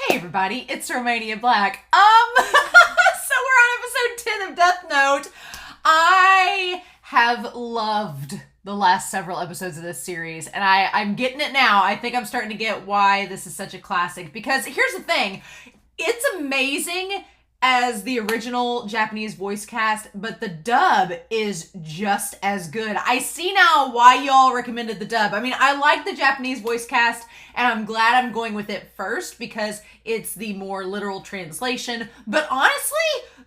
Hey everybody, it's Romania Black. So we're on episode 10 of Death Note. I have loved the last several episodes of this series, and I'm getting it now. I think I'm starting to get why this is such a classic, because here's the thing. It's amazing as the original Japanese voice cast, but the dub is just as good. I see now why y'all recommended the dub. I mean, I like the Japanese voice cast, and I'm glad I'm going with it first because it's the more literal translation. But honestly,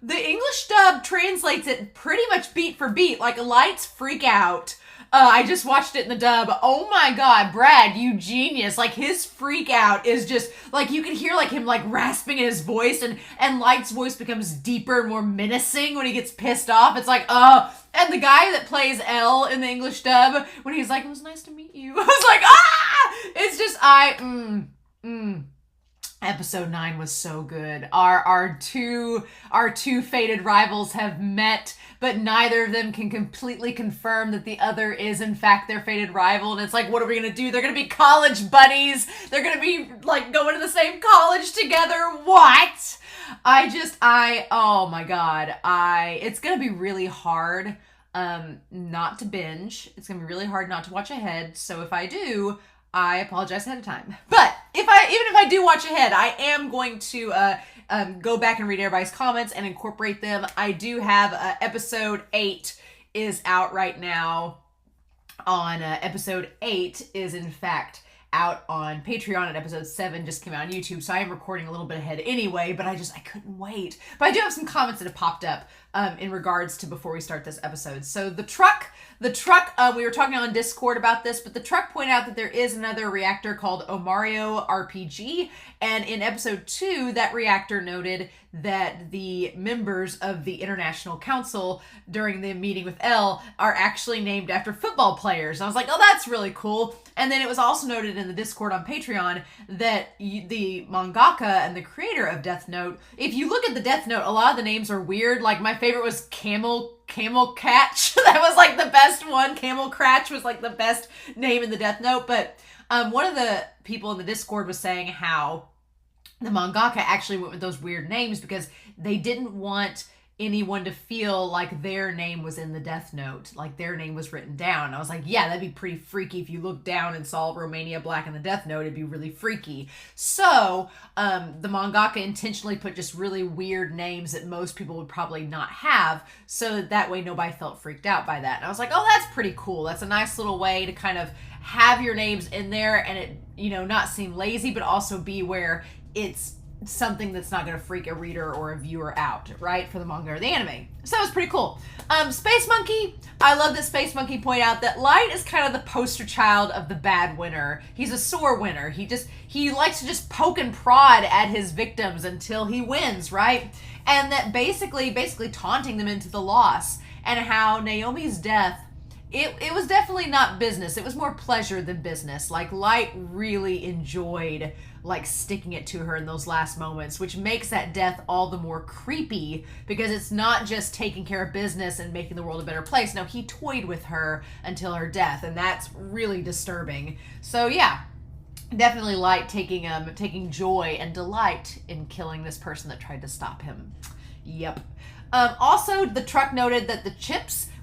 the English dub translates it pretty much beat for beat. Like, Light's freak out. I just watched it in the dub. Oh my god, Brad, you genius. Like, his freak out is just, like, you can hear, like, him, like, rasping in his voice, and Light's voice becomes deeper and more menacing when he gets pissed off. It's like, and the guy that plays L in the English dub, when he's like, it was nice to meet you. I was like, It's just, Episode 9 was so good. Our two fated rivals have met, but neither of them can completely confirm that the other is in fact their fated rival. And it's like, what are we gonna do? They're gonna be college buddies. They're gonna be like going to the same college together. What? Oh my god. It's gonna be really hard not to binge. It's gonna be really hard not to watch ahead. So if I do, I apologize ahead of time. But even if I do watch ahead, I am going to go back and read everybody's comments and incorporate them. I do have episode 8 is out right now. Episode 8 is in fact out on Patreon, and episode 7 just came out on YouTube, so I am recording a little bit ahead anyway, but I couldn't wait. But I do have some comments that have popped up in regards to before we start this episode. So the truck, we were talking on Discord about this, but the truck pointed out that there is another reactor called Omario RPG, and in episode 2, that reactor noted that the members of the International Council during the meeting with L are actually named after football players. And I was like, oh, that's really cool. And then it was also noted in the Discord on Patreon that the mangaka and the creator of Death Note, if you look at the Death Note, a lot of the names are weird. Like, my favorite was Camel Catch. That was like the best one. Camel Cratch was like the best name in the Death Note. But one of the people in the Discord was saying how the mangaka actually went with those weird names because they didn't want anyone to feel like their name was in the Death Note, like their name was written down. I was like, yeah, that'd be pretty freaky if you looked down and saw Romania Black in the Death Note. It'd be really freaky. So the mangaka intentionally put just really weird names that most people would probably not have, so that way nobody felt freaked out by that. And I was like, oh, that's pretty cool. That's a nice little way to kind of have your names in there and it, not seem lazy, but also be where it's something that's not going to freak a reader or a viewer out, right, for the manga or the anime. So that was pretty cool. Space Monkey, I love that Space Monkey pointed out that Light is kind of the poster child of the bad winner. He's a sore winner. He likes to just poke and prod at his victims until he wins, right? And that basically taunting them into the loss, and how Naomi's death, it was definitely not business. It was more pleasure than business. Like, Light really enjoyed like sticking it to her in those last moments, which makes that death all the more creepy because it's not just taking care of business and making the world a better place. No, he toyed with her until her death, and that's really disturbing. So yeah, definitely Light taking joy and delight in killing this person that tried to stop him. Yep. Also, the truck noted that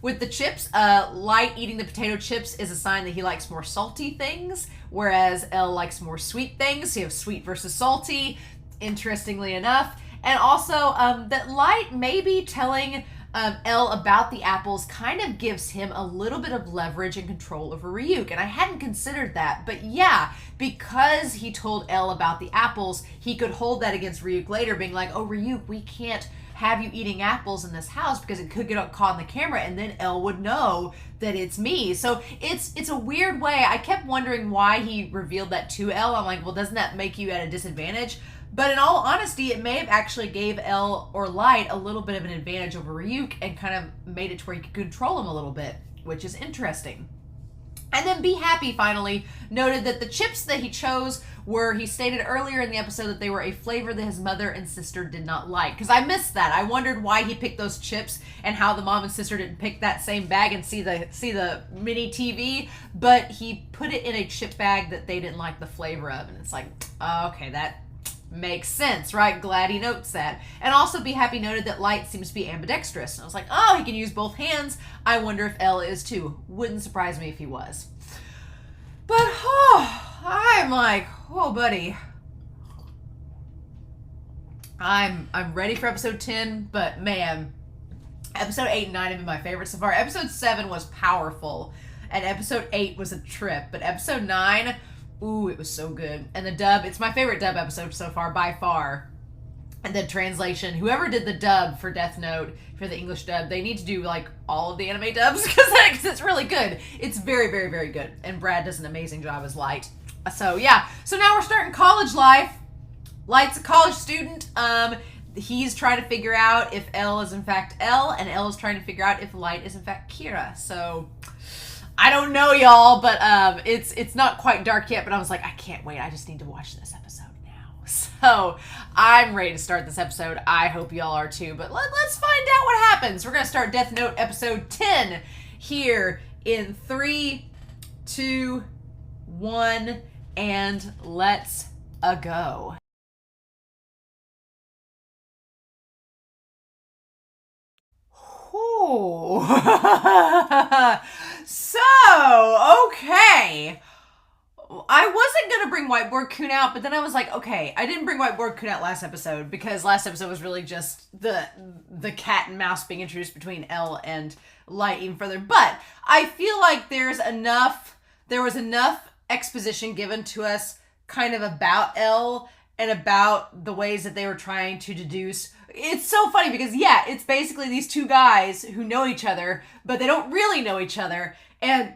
with the chips, Light eating the potato chips is a sign that he likes more salty things, whereas L likes more sweet things. So you have sweet versus salty, interestingly enough. And also, that Light maybe telling L about the apples kind of gives him a little bit of leverage and control over Ryuk. And I hadn't considered that, but yeah, because he told L about the apples, he could hold that against Ryuk later, being like, oh, Ryuk, we can't have you eating apples in this house because it could get caught on the camera, and then Elle would know that it's me. So it's a weird way. I kept wondering why he revealed that to Elle. I'm like, well, doesn't that make you at a disadvantage? But in all honesty, it may have actually gave Elle or Light a little bit of an advantage over Ryuk and kind of made it to where he could control him a little bit, which is interesting. And then Be Happy finally noted that the chips that he chose were, he stated earlier in the episode that they were a flavor that his mother and sister did not like. Because I missed that. I wondered why he picked those chips and how the mom and sister didn't pick that same bag and see the mini TV. But he put it in a chip bag that they didn't like the flavor of. And it's like, okay, Makes sense, right? Glad he notes that. And also be happy noted that Light seems to be ambidextrous. And I was like, oh, he can use both hands. I wonder if L is too. Wouldn't surprise me if he was. But, I'm like, buddy. I'm ready for episode 10, but man, episode 8 and 9 have been my favorites so far. Episode 7 was powerful, and episode 8 was a trip, but episode 9... ooh, it was so good. And the dub, it's my favorite dub episode so far, by far. And then translation, whoever did the dub for Death Note, for the English dub, they need to do, like, all of the anime dubs, because it's really good. It's very, very, very good. And Brad does an amazing job as Light. So, yeah. So now we're starting college life. Light's a college student. He's trying to figure out if L is in fact L, and L is trying to figure out if Light is in fact Kira. So... I don't know, y'all, but it's not quite dark yet, but I was like, I can't wait. I just need to watch this episode now. So I'm ready to start this episode. I hope y'all are too, but let's find out what happens. We're going to start Death Note episode 10 here in 3, 2, 1, and let's go. So, okay. I wasn't going to bring Whiteboard Kun out, but then I was like, okay, I didn't bring Whiteboard Kun out last episode because last episode was really just the cat and mouse being introduced between L and Light even further. But I feel like there was enough exposition given to us kind of about L and about the ways that they were trying to deduce. It's so funny because, yeah, it's basically these two guys who know each other, but they don't really know each other. And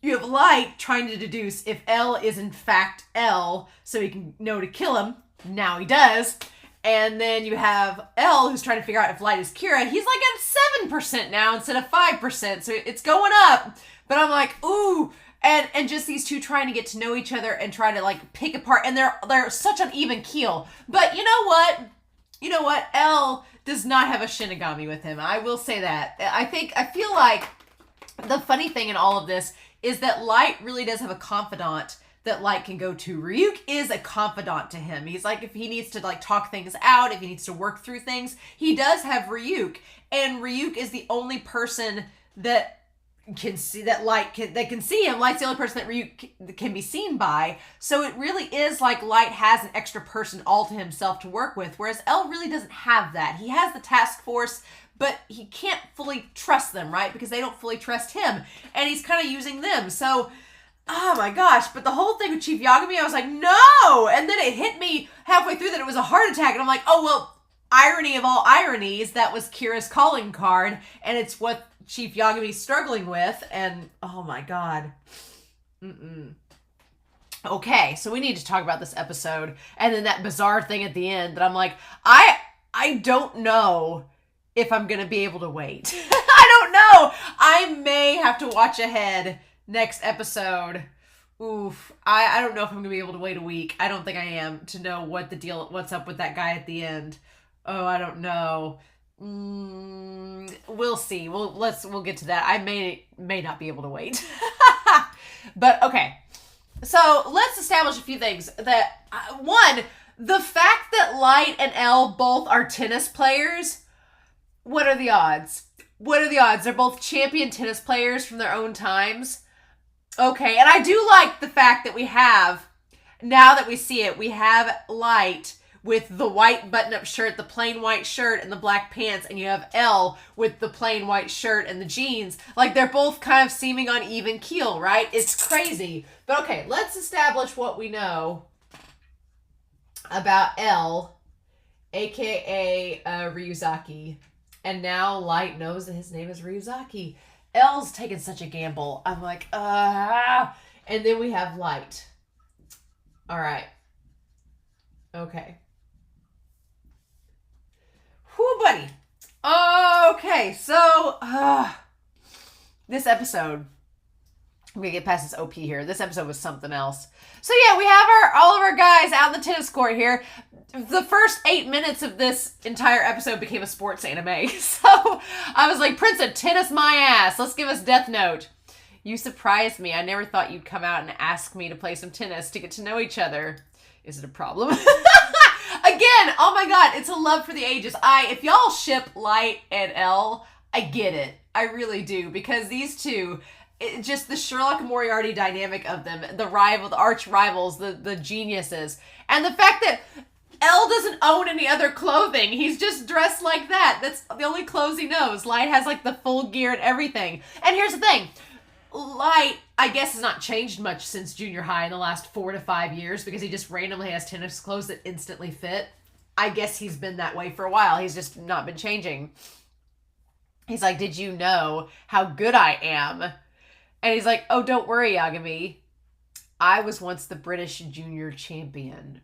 you have Light trying to deduce if L is in fact L, so he can know to kill him. Now he does. And then you have L who's trying to figure out if Light is Kira. He's like at 7% now instead of 5%, so it's going up. But I'm like, ooh. And just these two trying to get to know each other and try to like pick apart. And they're such an even keel. But you know what? You know what? L does not have a Shinigami with him. I will say that. I feel like the funny thing in all of this is that Light really does have a confidant that Light can go to. Ryuk is a confidant to him. He's like, if he needs to like talk things out, if he needs to work through things, he does have Ryuk. And Ryuk is the only person that can see that Light can see him. Light's the only person that Ryuk can be seen by. So it really is like Light has an extra person all to himself to work with, whereas L really doesn't have that. He has the task force, but he can't fully trust them, right? Because they don't fully trust him. And he's kind of using them. So, oh my gosh. But the whole thing with Chief Yagami, I was like, no! And then it hit me halfway through that it was a heart attack. And I'm like, oh, well, irony of all ironies, that was Kira's calling card. And it's what Chief Yagami's struggling with. And, oh my god. Okay, so we need to talk about this episode. And then that bizarre thing at the end that I'm like, I don't know if I'm gonna be able to wait. I don't know. I may have to watch ahead next episode. Oof. I don't know if I'm gonna be able to wait a week. I don't think I am, to know what's up with that guy at the end. Oh, I don't know. We'll see. We'll get to that. I may not be able to wait. But okay. So let's establish a few things. That one, the fact that Light and L both are tennis players. What are the odds? What are the odds? They're both champion tennis players from their own times. Okay, and I do like the fact that we have, now that we see it, we have Light with the white button-up shirt, the plain white shirt, and the black pants, and you have L with the plain white shirt and the jeans. Like, they're both kind of seeming on even keel, right? It's crazy. But okay, let's establish what we know about L, aka Ryuzaki. And now Light knows that his name is Ryuzaki. L's taking such a gamble. I'm like, And then we have Light. All right. Okay. Whew, buddy. Okay, so this episode, I'm gonna get past this OP here. This episode was something else. So yeah, we have all of our guys out in the tennis court here. The first 8 minutes of this entire episode became a sports anime. So I was like, Prince of Tennis my ass. Let's give us Death Note. You surprised me. I never thought you'd come out and ask me to play some tennis to get to know each other. Is it a problem? my god, it's a love for the ages. If y'all ship Light and Elle, I get it. I really do, because these two, just the Sherlock and Moriarty dynamic of them, the arch rivals, the geniuses, and the fact that Elle doesn't own any other clothing. He's just dressed like that. That's the only clothes he knows. Light has like the full gear and everything. And here's the thing. Light, I guess, has not changed much since junior high in the last 4 to 5 years, because he just randomly has tennis clothes that instantly fit. I guess he's been that way for a while. He's just not been changing. He's like, did you know how good I am? And he's like, oh, don't worry, Yagami. I was once the British junior champion.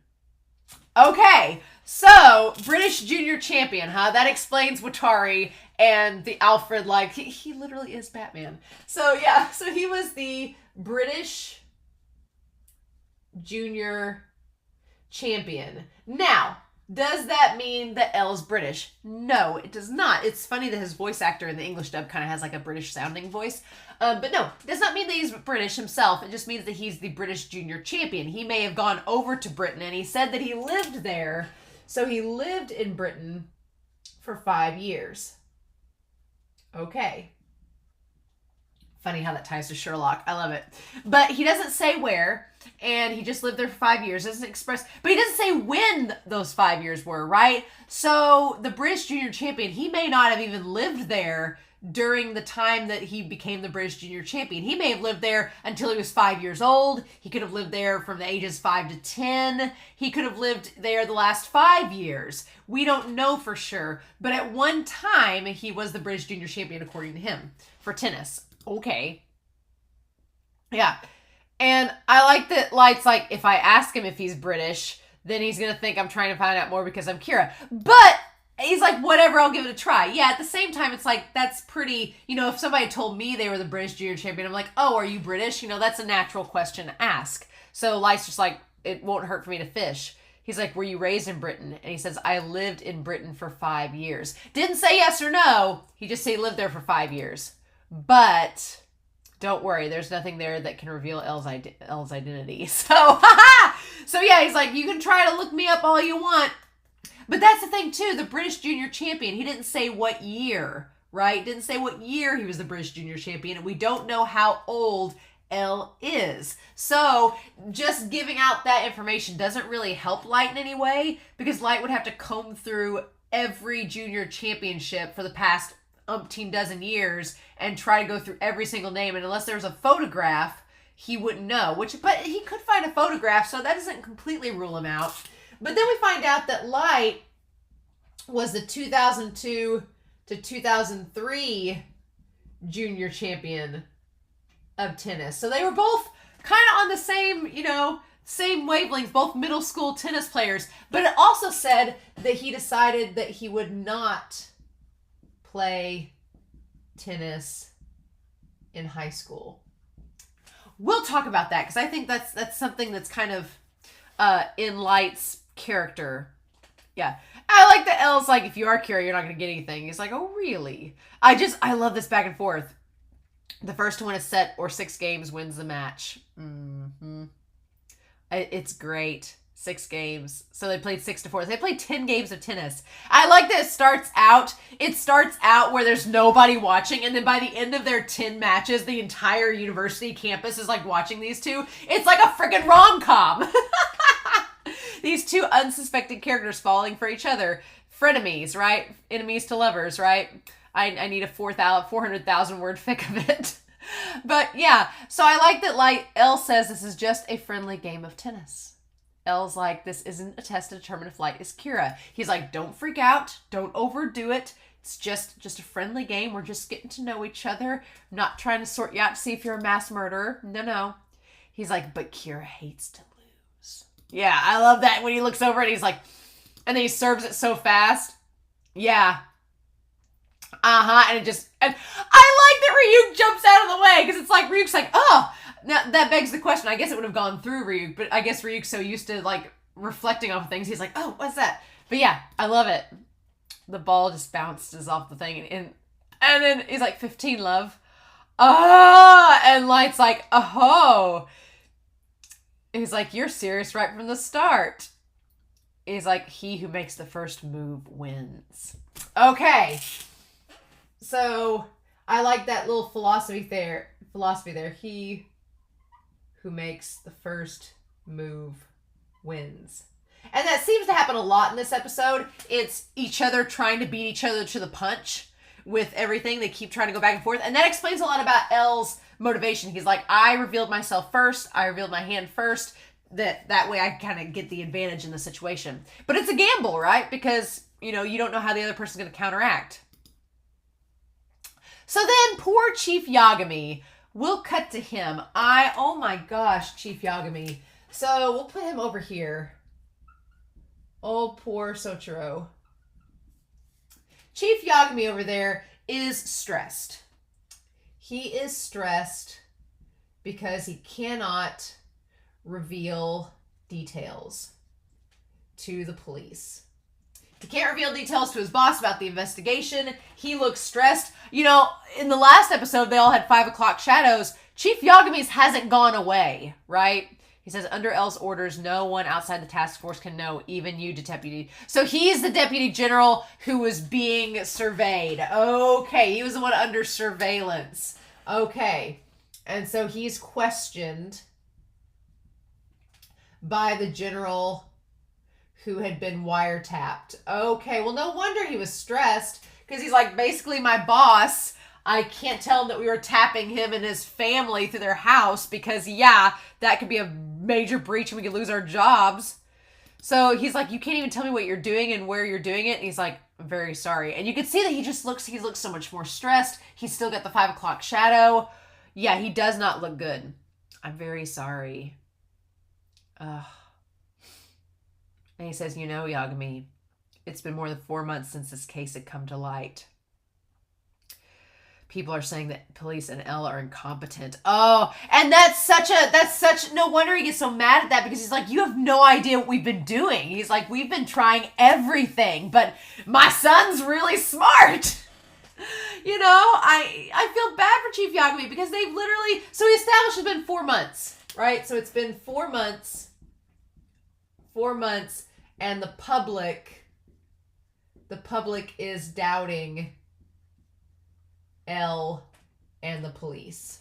Okay, so British junior champion, huh? That explains Watari and the Alfred, like, he literally is Batman. So yeah, so he was the British junior champion. Now, does that mean that Elle's British? No, it does not. It's funny that his voice actor in the English dub kind of has like a British sounding voice. But no, it does not mean that he's British himself. It just means that he's the British junior champion. He may have gone over to Britain, and he said that he lived there. So he lived in Britain for 5 years. Okay. Funny how that ties to Sherlock. I love it. But he doesn't say where, and he just lived there for 5 years. Doesn't express, but he doesn't say when those 5 years were, right? So the British junior champion, he may not have even lived there during the time that he became the British junior champion. He may have lived there until he was 5 years old. He could have lived there from the ages 5 to 10. He could have lived there the last 5 years. We don't know for sure. But at one time, he was the British junior champion, according to him, for tennis. Okay. Yeah. And I like that Light's like, if I ask him if he's British, then he's going to think I'm trying to find out more because I'm Kira. But he's like, whatever, I'll give it a try. Yeah, at the same time, it's like, that's pretty, if somebody told me they were the British junior champion, I'm like, oh, are you British? That's a natural question to ask. So Light's just like, it won't hurt for me to fish. He's like, were you raised in Britain? And he says, I lived in Britain for 5 years. Didn't say yes or no. He just said he lived there for 5 years. But don't worry, there's nothing there that can reveal Elle's identity. So, so yeah, he's like, you can try to look me up all you want. But that's the thing too, the British junior champion, he didn't say what year, right? Didn't say what year he was the British junior champion, and we don't know how old Elle is. So just giving out that information doesn't really help Light in any way, because Light would have to comb through every junior championship for the past umpteen dozen years and try to go through every single name, and unless there's a photograph, he wouldn't know. But he could find a photograph, so that doesn't completely rule him out. But then we find out that Light was the 2002 to 2003 junior champion of tennis. So they were both kind of on the same, same wavelength, both middle school tennis players. But it also said that he decided that he would not play tennis in high school. We'll talk about that, because I think that's something that's kind of in Light's character. Yeah. I like that Elle's like, if you are Kira, you're not going to get anything. He's like, oh, really? I love this back and forth. The first to win a set or 6 games wins the match. Mm-hmm. It's great. 6 games. So they played 6 to 4. They played 10 games of tennis. I like that it starts out where there's nobody watching, and then by the end of their 10 matches, the entire university campus is like watching these two. It's like a freaking rom-com. These two unsuspecting characters falling for each other. Frenemies, right? Enemies to lovers, right? I need a 400,000 word fic of it. But yeah, so I like that Elle says this is just a friendly game of tennis. Elle's like, this isn't a test to determine if Light is Kira. He's like, don't freak out. Don't overdo it. It's just a friendly game. We're just getting to know each other. I'm not trying to sort you out to see if you're a mass murderer. No. He's like, but Kira hates to lose. Yeah, I love that when he looks over and he's like, and then he serves it so fast. Yeah. And and I like that Ryuk jumps out of the way, because it's like, Ryuk's like, oh, now that begs the question. I guess it would have gone through Ryuk, but I guess Ryuk's so used to like reflecting off of things. He's like, oh, what's that? But yeah, I love it. The ball just bounces off the thing, and then he's like, 15, love. And Light's like, oh. He's like, you're serious right from the start. He's like, he who makes the first move wins. Okay. So I like that little philosophy there. He who makes the first move wins. And that seems to happen a lot in this episode. It's each other trying to beat each other to the punch with everything. They keep trying to go back and forth. And that explains a lot about L's motivation. He's like, I revealed myself first. I revealed my hand first. That way I kind of get the advantage in the situation. But it's a gamble, right? Because, you don't know how the other person's going to counteract. So then poor Chief Yagami, we'll cut to him. Oh my gosh, Chief Yagami. So we'll put him over here. Oh, poor Soichiro. Chief Yagami over there is stressed. He is stressed because he cannot reveal details to the police. He can't reveal details to his boss about the investigation. He looks stressed. In the last episode, they all had 5 o'clock shadows. Chief Yagami's hasn't gone away, right? He says, under L's orders, no one outside the task force can know, even you, deputy. So he's the deputy general who was being surveyed. Okay, he was the one under surveillance. Okay, and so he's questioned by the general who had been wiretapped. Okay, well, no wonder he was stressed, because he's like, basically my boss. I can't tell him that we were tapping him and his family through their house because, that could be a major breach and we could lose our jobs. So he's like, you can't even tell me what you're doing and where you're doing it. And he's like, I'm very sorry. And you can see that he looks so much more stressed. He's still got the 5 o'clock shadow. Yeah, he does not look good. I'm very sorry. And he says, Yagami, it's been more than 4 months since this case had come to light. People are saying that police and L are incompetent. Oh, and that's such, no wonder he gets so mad at that, because he's like, you have no idea what we've been doing. He's like, we've been trying everything, but my son's really smart. I feel bad for Chief Yagami, because they've literally, so he established it's been 4 months, right? So it's been 4 months, and the public is doubting L and the police.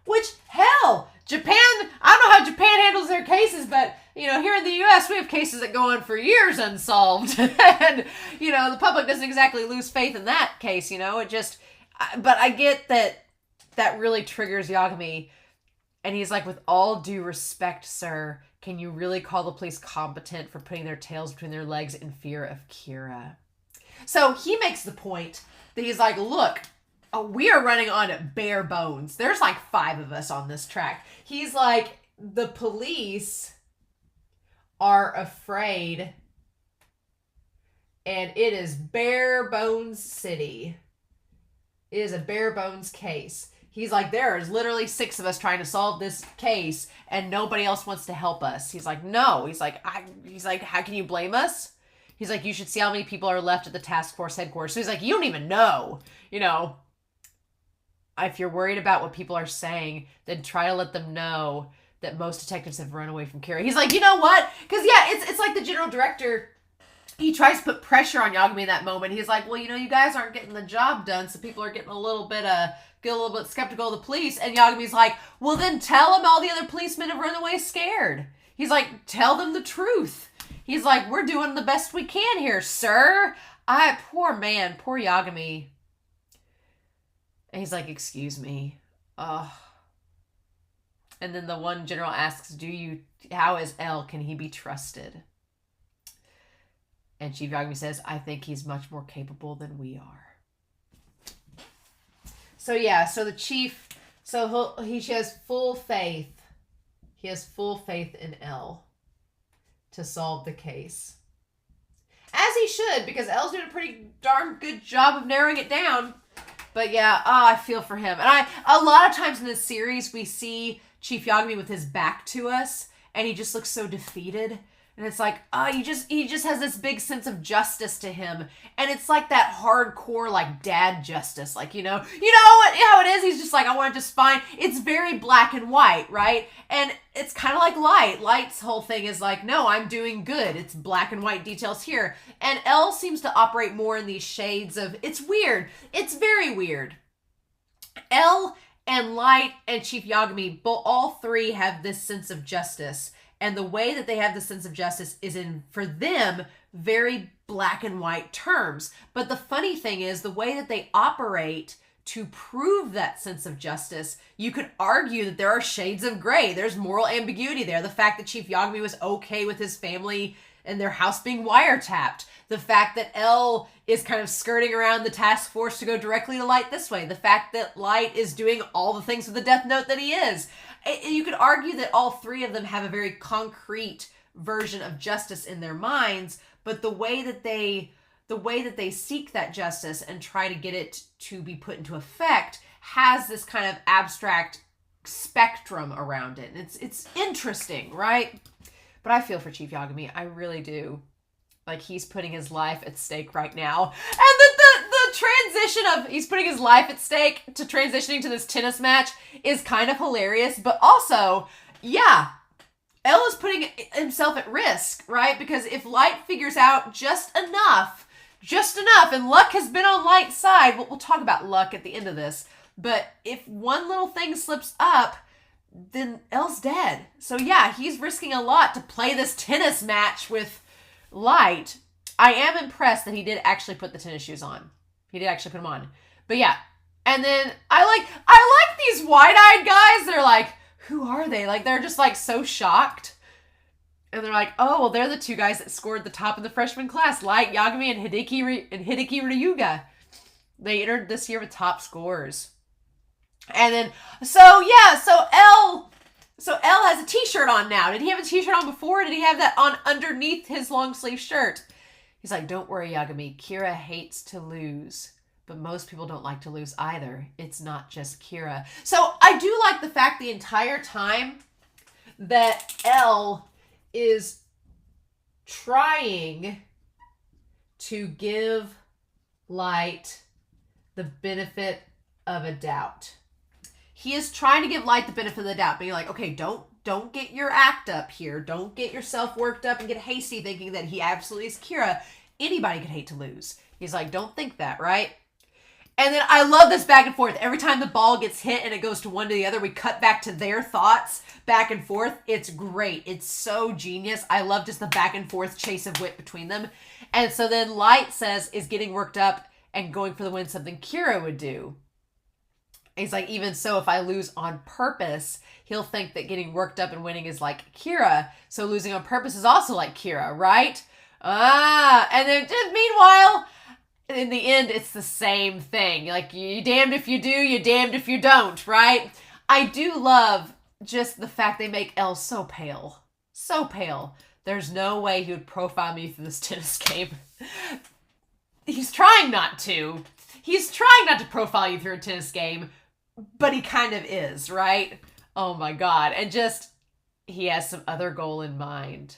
Which, hell, Japan, I don't know how Japan handles their cases, but, here in the U.S., we have cases that go on for years unsolved. And, the public doesn't exactly lose faith in that case, but I get that really triggers Yagami. And he's like, with all due respect, sir, can you really call the police competent for putting their tails between their legs in fear of Kira? So he makes the point that he's like, look, we are running on bare bones. There's like 5 of us on this track. He's like, the police are afraid, and it is bare bones city. It is a bare bones case. He's like, there is literally 6 of us trying to solve this case, and nobody else wants to help us. He's like, no. He's like, how can you blame us? He's like, you should see how many people are left at the task force headquarters. So he's like, you don't even know, if you're worried about what people are saying, then try to let them know that most detectives have run away from Kira. He's like, you know what? Because, it's like the general director, he tries to put pressure on Yagami in that moment. He's like, well, you guys aren't getting the job done, so people are getting a little bit skeptical of the police. And Yagami's like, well, then tell them all the other policemen have run away scared. He's like, tell them the truth. He's like, we're doing the best we can here, sir. Poor Yagami. And he's like, excuse me. And then the one general asks, how is L? Can he be trusted? And Chief Yagami says, I think he's much more capable than we are. So the chief, he has full faith. He has full faith in L to solve the case. As he should, because L's doing a pretty darn good job of narrowing it down. But I feel for him. And a lot of times in this series, we see Chief Yagami with his back to us, and he just looks so defeated. And it's like, oh, he just has this big sense of justice to him. And it's like that hardcore, like, dad justice. Like, you know how it is? He's just like, I want to just find, it's very black and white, right? And it's kind of like Light. Light's whole thing is like, no, I'm doing good. It's black and white details here. And L seems to operate more in these shades of, it's weird. It's very weird. L and Light and Chief Yagami, all three have this sense of justice. And the way that they have the sense of justice is in, for them, very black and white terms. But the funny thing is, the way that they operate to prove that sense of justice, you could argue that there are shades of gray. There's moral ambiguity there. The fact that Chief Yagami was okay with his family and their house being wiretapped. The fact that L is kind of skirting around the task force to go directly to Light this way. The fact that Light is doing all the things with the Death Note that he is. You could argue that all three of them have a very concrete version of justice in their minds, but the way that they seek that justice and try to get it to be put into effect has this kind of abstract spectrum around it. And it's interesting, right? But I feel for Chief Yagami. I really do. Like, he's putting his life at stake right now. And the transition of he's putting his life at stake to transitioning to this tennis match is kind of hilarious. But also, yeah, L is putting himself at risk, right? Because if Light figures out just enough, and luck has been on Light's side. We'll talk about luck at the end of this. But if one little thing slips up, then L's dead. So yeah, he's risking a lot to play this tennis match with Light. I am impressed that he did actually put the tennis shoes on. He did actually put them on. But yeah. And then I like these wide-eyed guys. They're like, who are they? Like, they're just like so shocked. And they're like, oh, well, they're the two guys that scored the top of the freshman class. Light Yagami and Hideki Ryuga. They entered this year with top scores. And then, so L has a t-shirt on now. Did he have a t-shirt on before? Did he have that on underneath his long sleeve shirt? He's like, don't worry, Yagami. Kira hates to lose. But most people don't like to lose either. It's not just Kira. So I do like the fact the entire time that L is trying to give Light the benefit of a doubt. He is trying to give Light the benefit of the doubt, being like, okay, don't get your act up here. Don't get yourself worked up and get hasty thinking that he absolutely is Kira. Anybody could hate to lose. He's like, don't think that, right? And then I love this back and forth. Every time the ball gets hit and it goes to one to the other, we cut back to their thoughts back and forth. It's great. It's so genius. I love just the back and forth chase of wit between them. And so then Light is getting worked up and going for the win, something Kira would do. He's like, even so, if I lose on purpose, he'll think that getting worked up and winning is like Kira. So losing on purpose is also like Kira, right? And then just meanwhile, in the end, it's the same thing. Like, you damned if you do, you damned if you don't, right? I do love just the fact they make Elle so pale. So pale. There's no way he would profile me through this tennis game. He's trying not to. He's trying not to profile you through a tennis game, but he kind of is, right? Oh my God. And just, he has some other goal in mind.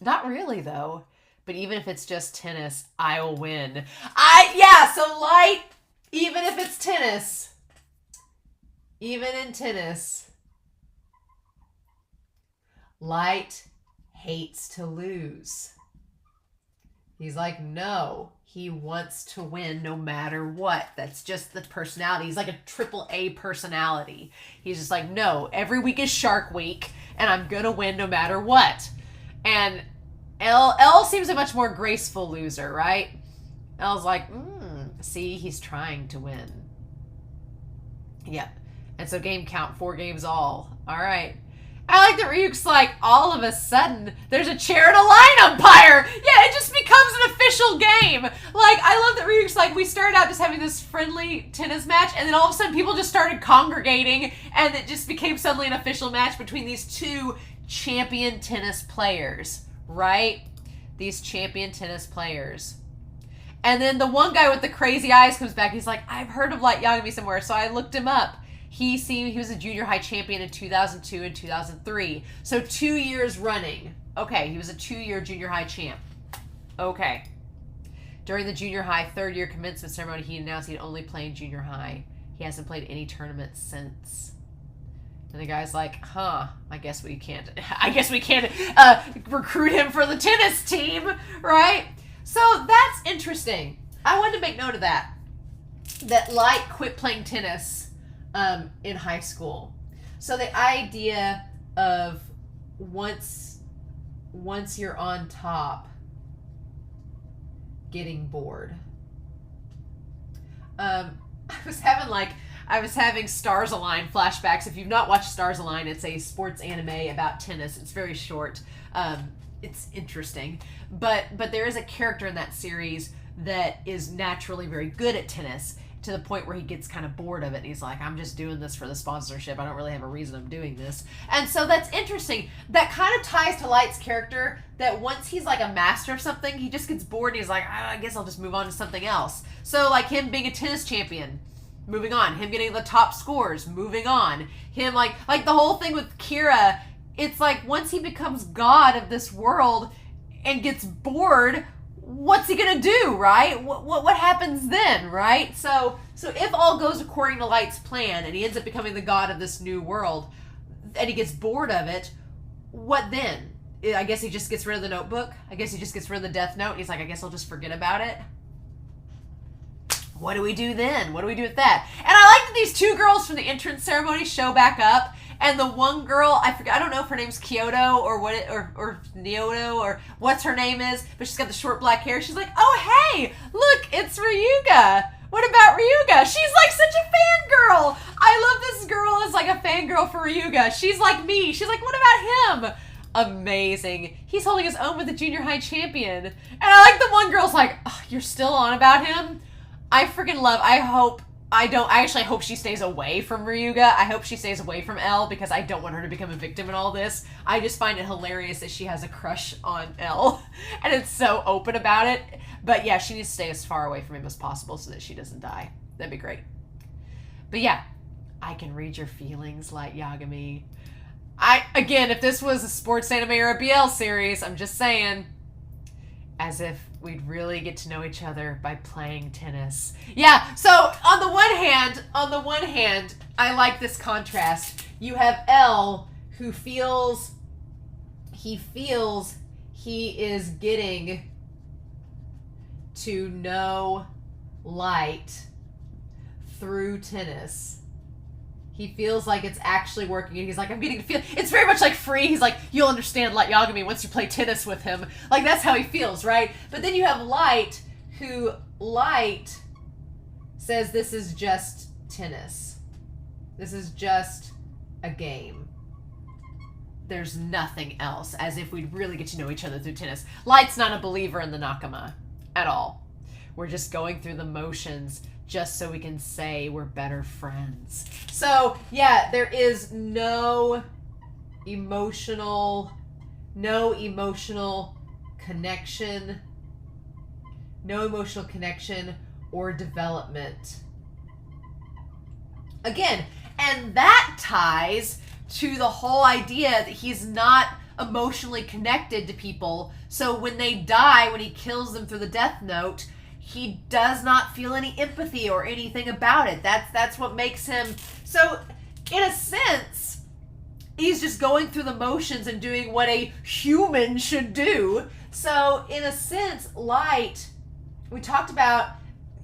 Not really, though. But even if it's just tennis, I will win. So Light, even if it's tennis, even in tennis, Light hates to lose. He's like, no, he wants to win no matter what. That's just the personality. He's like a AAA personality. He's just like, no, every week is Shark Week, and I'm gonna win no matter what. And Elle seems a much more graceful loser, right? Elle's like, see, he's trying to win. Yep. And so game count, 4 games all. All right. I like that Ryuk's like, all of a sudden, there's a chair and a line umpire. Yeah, it just becomes an official game. Like, I love that Ryuk's like, we started out just having this friendly tennis match, and then all of a sudden people just started congregating, and it just became suddenly an official match between these two champion tennis players, right? These champion tennis players. And then the one guy with the crazy eyes comes back. He's like, I've heard of Light Yagami somewhere, so I looked him up. He was a junior high champion in 2002 and 2003. So 2 years running. Okay, he was a 2-year junior high champ. Okay. During the junior high 3rd-year commencement ceremony, he announced he'd only play in junior high. He hasn't played any tournaments since. And the guy's like, I guess we can't recruit him for the tennis team, right? So that's interesting. I wanted to make note of that. That Light quit playing tennis in high school. So the idea of once you're on top, getting bored. I was having Stars Align flashbacks. If you've not watched Stars Align, it's a sports anime about tennis. It's very short. It's interesting. But there is a character in that series that is naturally very good at tennis, to the point where he gets kind of bored of it. He's like, I'm just doing this for the sponsorship. I don't really have a reason I'm doing this. And so that's interesting. That kind of ties to Light's character, that once he's like a master of something, he just gets bored and he's like, I guess I'll just move on to something else. So like him being a tennis champion, moving on. Him getting the top scores, moving on. Him like the whole thing with Kira, it's like once he becomes god of this world and gets bored, what's he gonna do, right? What happens then, right? So if all goes according to Light's plan and he ends up becoming the god of this new world and he gets bored of it, what then? I guess he just gets rid of the notebook. I guess he just gets rid of the death note. He's like, I guess I'll just forget about it. What do we do then? What do we do with that? And I like that these 2 girls from the entrance ceremony show back up. And the one girl, I forget, I don't know if her name's Kyoto or or Nyoto or what's her name is, but she's got the short black hair. She's like, oh, hey, look, it's Ryuga. What about Ryuga? She's like such a fangirl. I love this girl as like a fangirl for Ryuga. She's like me. She's like, what about him? Amazing. He's holding his own with the junior high champion. And I like the one girl's like, oh, you're still on about him? I freaking love, I actually hope she stays away from Ryuga. I hope she stays away from Elle because I don't want her to become a victim in all this. I just find it hilarious that she has a crush on Elle and it's so open about it. But yeah, she needs to stay as far away from him as possible so that she doesn't die. That'd be great. But yeah, I can read your feelings, Light Yagami. Again, if this was a sports anime or a BL series, I'm just saying, as if we'd really get to know each other by playing tennis. Yeah, so on the one hand, I like this contrast. You have Elle, who feels he is getting to know Light through tennis. He feels like it's actually working, and he's like, I'm getting to feel, it's very much like Free. He's like, you'll understand Light Yagami once you play tennis with him. Like, that's how he feels, right? But then you have Light, who Light says this is just tennis. This is just a game. There's nothing else, as if we'd really get to know each other through tennis. Light's not a believer in the Nakama at all. We're just going through the motions just so we can say we're better friends. So, yeah, there is no emotional connection, or development. Again, and that ties to the whole idea that he's not emotionally connected to people. So when they die, when he kills them through the death note, he does not feel any empathy or anything about it. That's what makes him... So, in a sense, he's just going through the motions and doing what a human should do. So, in a sense, Light... We talked about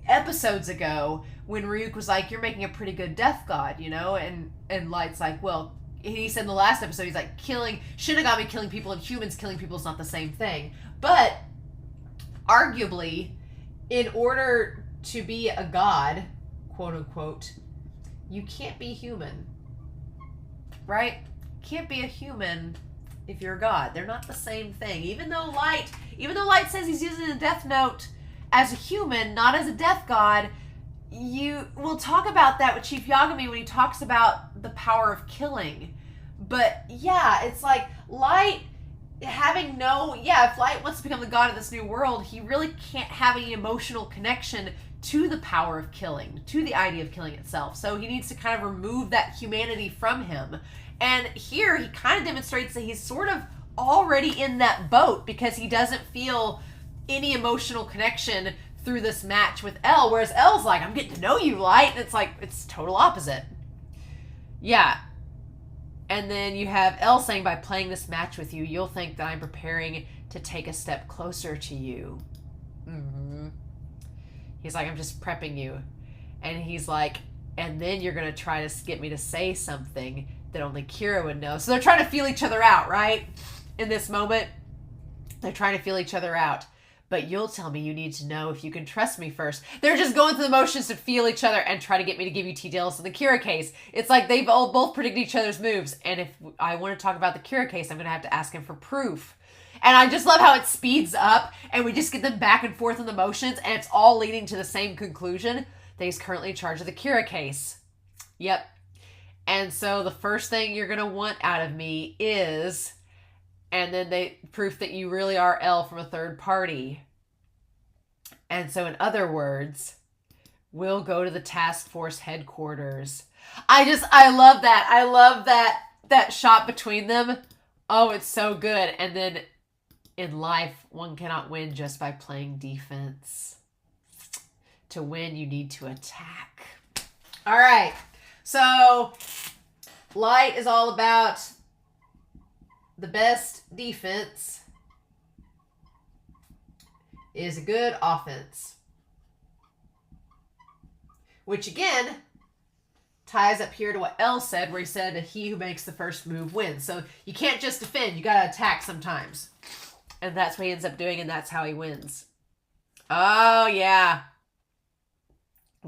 episodes ago when Ryuk was like, you're making a pretty good death god, you know? And Light's like, well... He said in the last episode, he's like, Shinigami killing people and humans killing people is not the same thing. But, arguably... in order to be a god, quote unquote, you can't be human, right? Can't be a human if you're a god. They're not the same thing. Even though Light says he's using the death note as a human, not as a death god, we'll talk about that with Chief Yagami when he talks about the power of killing. But yeah, it's like Light having no, yeah, if Light wants to become the god of this new world, he really can't have any emotional connection to the power of killing, to the idea of killing itself. So he needs to kind of remove that humanity from him. And here he kind of demonstrates that he's sort of already in that boat because he doesn't feel any emotional connection through this match with Elle, whereas Elle's like, I'm getting to know you, Light, and it's like, it's total opposite. Yeah. And then you have Elle saying, by playing this match with you, you'll think that I'm preparing to take a step closer to you. Mm-hmm. He's like, I'm just prepping you. And he's like, and then you're going to try to get me to say something that only Kira would know. So they're trying to feel each other out, right? In this moment, they're trying to feel each other out. But you'll tell me you need to know if you can trust me first. They're just going through the motions to feel each other and try to get me to give you details. In the Kira case, it's like they've both predicted each other's moves. And if I want to talk about the Kira case, I'm going to have to ask him for proof. And I just love how it speeds up and we just get them back and forth in the motions and it's all leading to the same conclusion, that he's currently in charge of the Kira case. Yep. And so the first thing you're going to want out of me is... and then they proof that you really are Elle from a third party. And so in other words, we'll go to the task force headquarters. I love that. I love that shot between them. Oh, it's so good. And then in life, one cannot win just by playing defense. To win, you need to attack. All right. So Light is all about the best defense is a good offense. Which again ties up here to what Elle said, where he said that he who makes the first move wins. So you can't just defend, you gotta attack sometimes. And that's what he ends up doing, and that's how he wins. Oh yeah.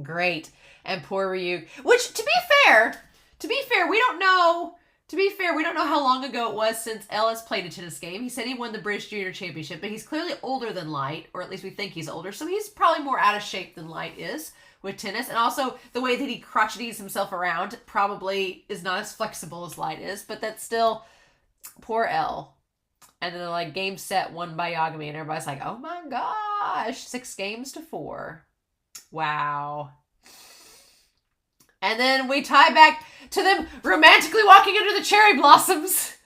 Great. And poor Ryuk. Which, to be fair, we don't know. To be fair, we don't know how long ago it was since Ellis played a tennis game. He said he won the British Junior Championship, but he's clearly older than Light, or at least we think he's older, so he's probably more out of shape than Light is with tennis. And also, the way that he crotcheties himself around probably is not as flexible as Light is, but that's still poor Elle. And then, like, game set won by Yagami, and everybody's like, oh my gosh, 6 games to 4. Wow. And then we tie back to them romantically walking under the cherry blossoms.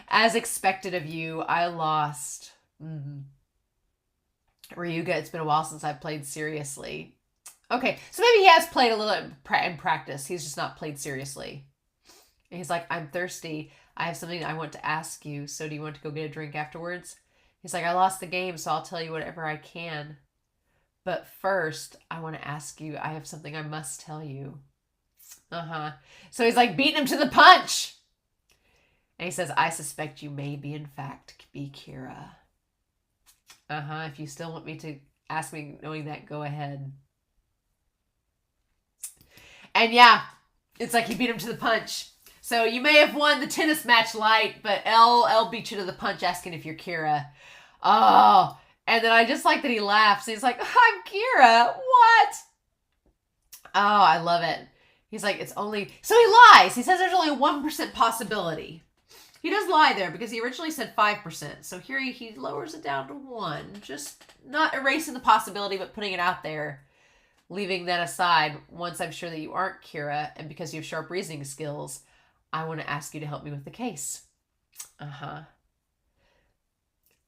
As expected of you, I lost. Mm-hmm. Ryuga, it's been a while since I've played seriously. Okay, so maybe he has played a little in practice. He's just not played seriously. And he's like, I'm thirsty. I have something I want to ask you. So do you want to go get a drink afterwards? He's like, I lost the game, so I'll tell you whatever I can. But first, I want to ask you, I have something I must tell you. Uh-huh. So he's like beating him to the punch. And he says, I suspect you may be, in fact, be Kira. Uh-huh. If you still want me to ask me knowing that, go ahead. And yeah, it's like he beat him to the punch. So you may have won the tennis match, Light, but Elle beat you to the punch asking if you're Kira. Oh, and then I just like that he laughs. He's like, I'm Kira. What? Oh, I love it. He's like, it's only... So he lies. He says there's only a 1% possibility. He does lie there because he originally said 5%. So here he lowers it down to 1. Just not erasing the possibility, but putting it out there. Leaving that aside, once I'm sure that you aren't Kira, and because you have sharp reasoning skills, I want to ask you to help me with the case. Uh-huh.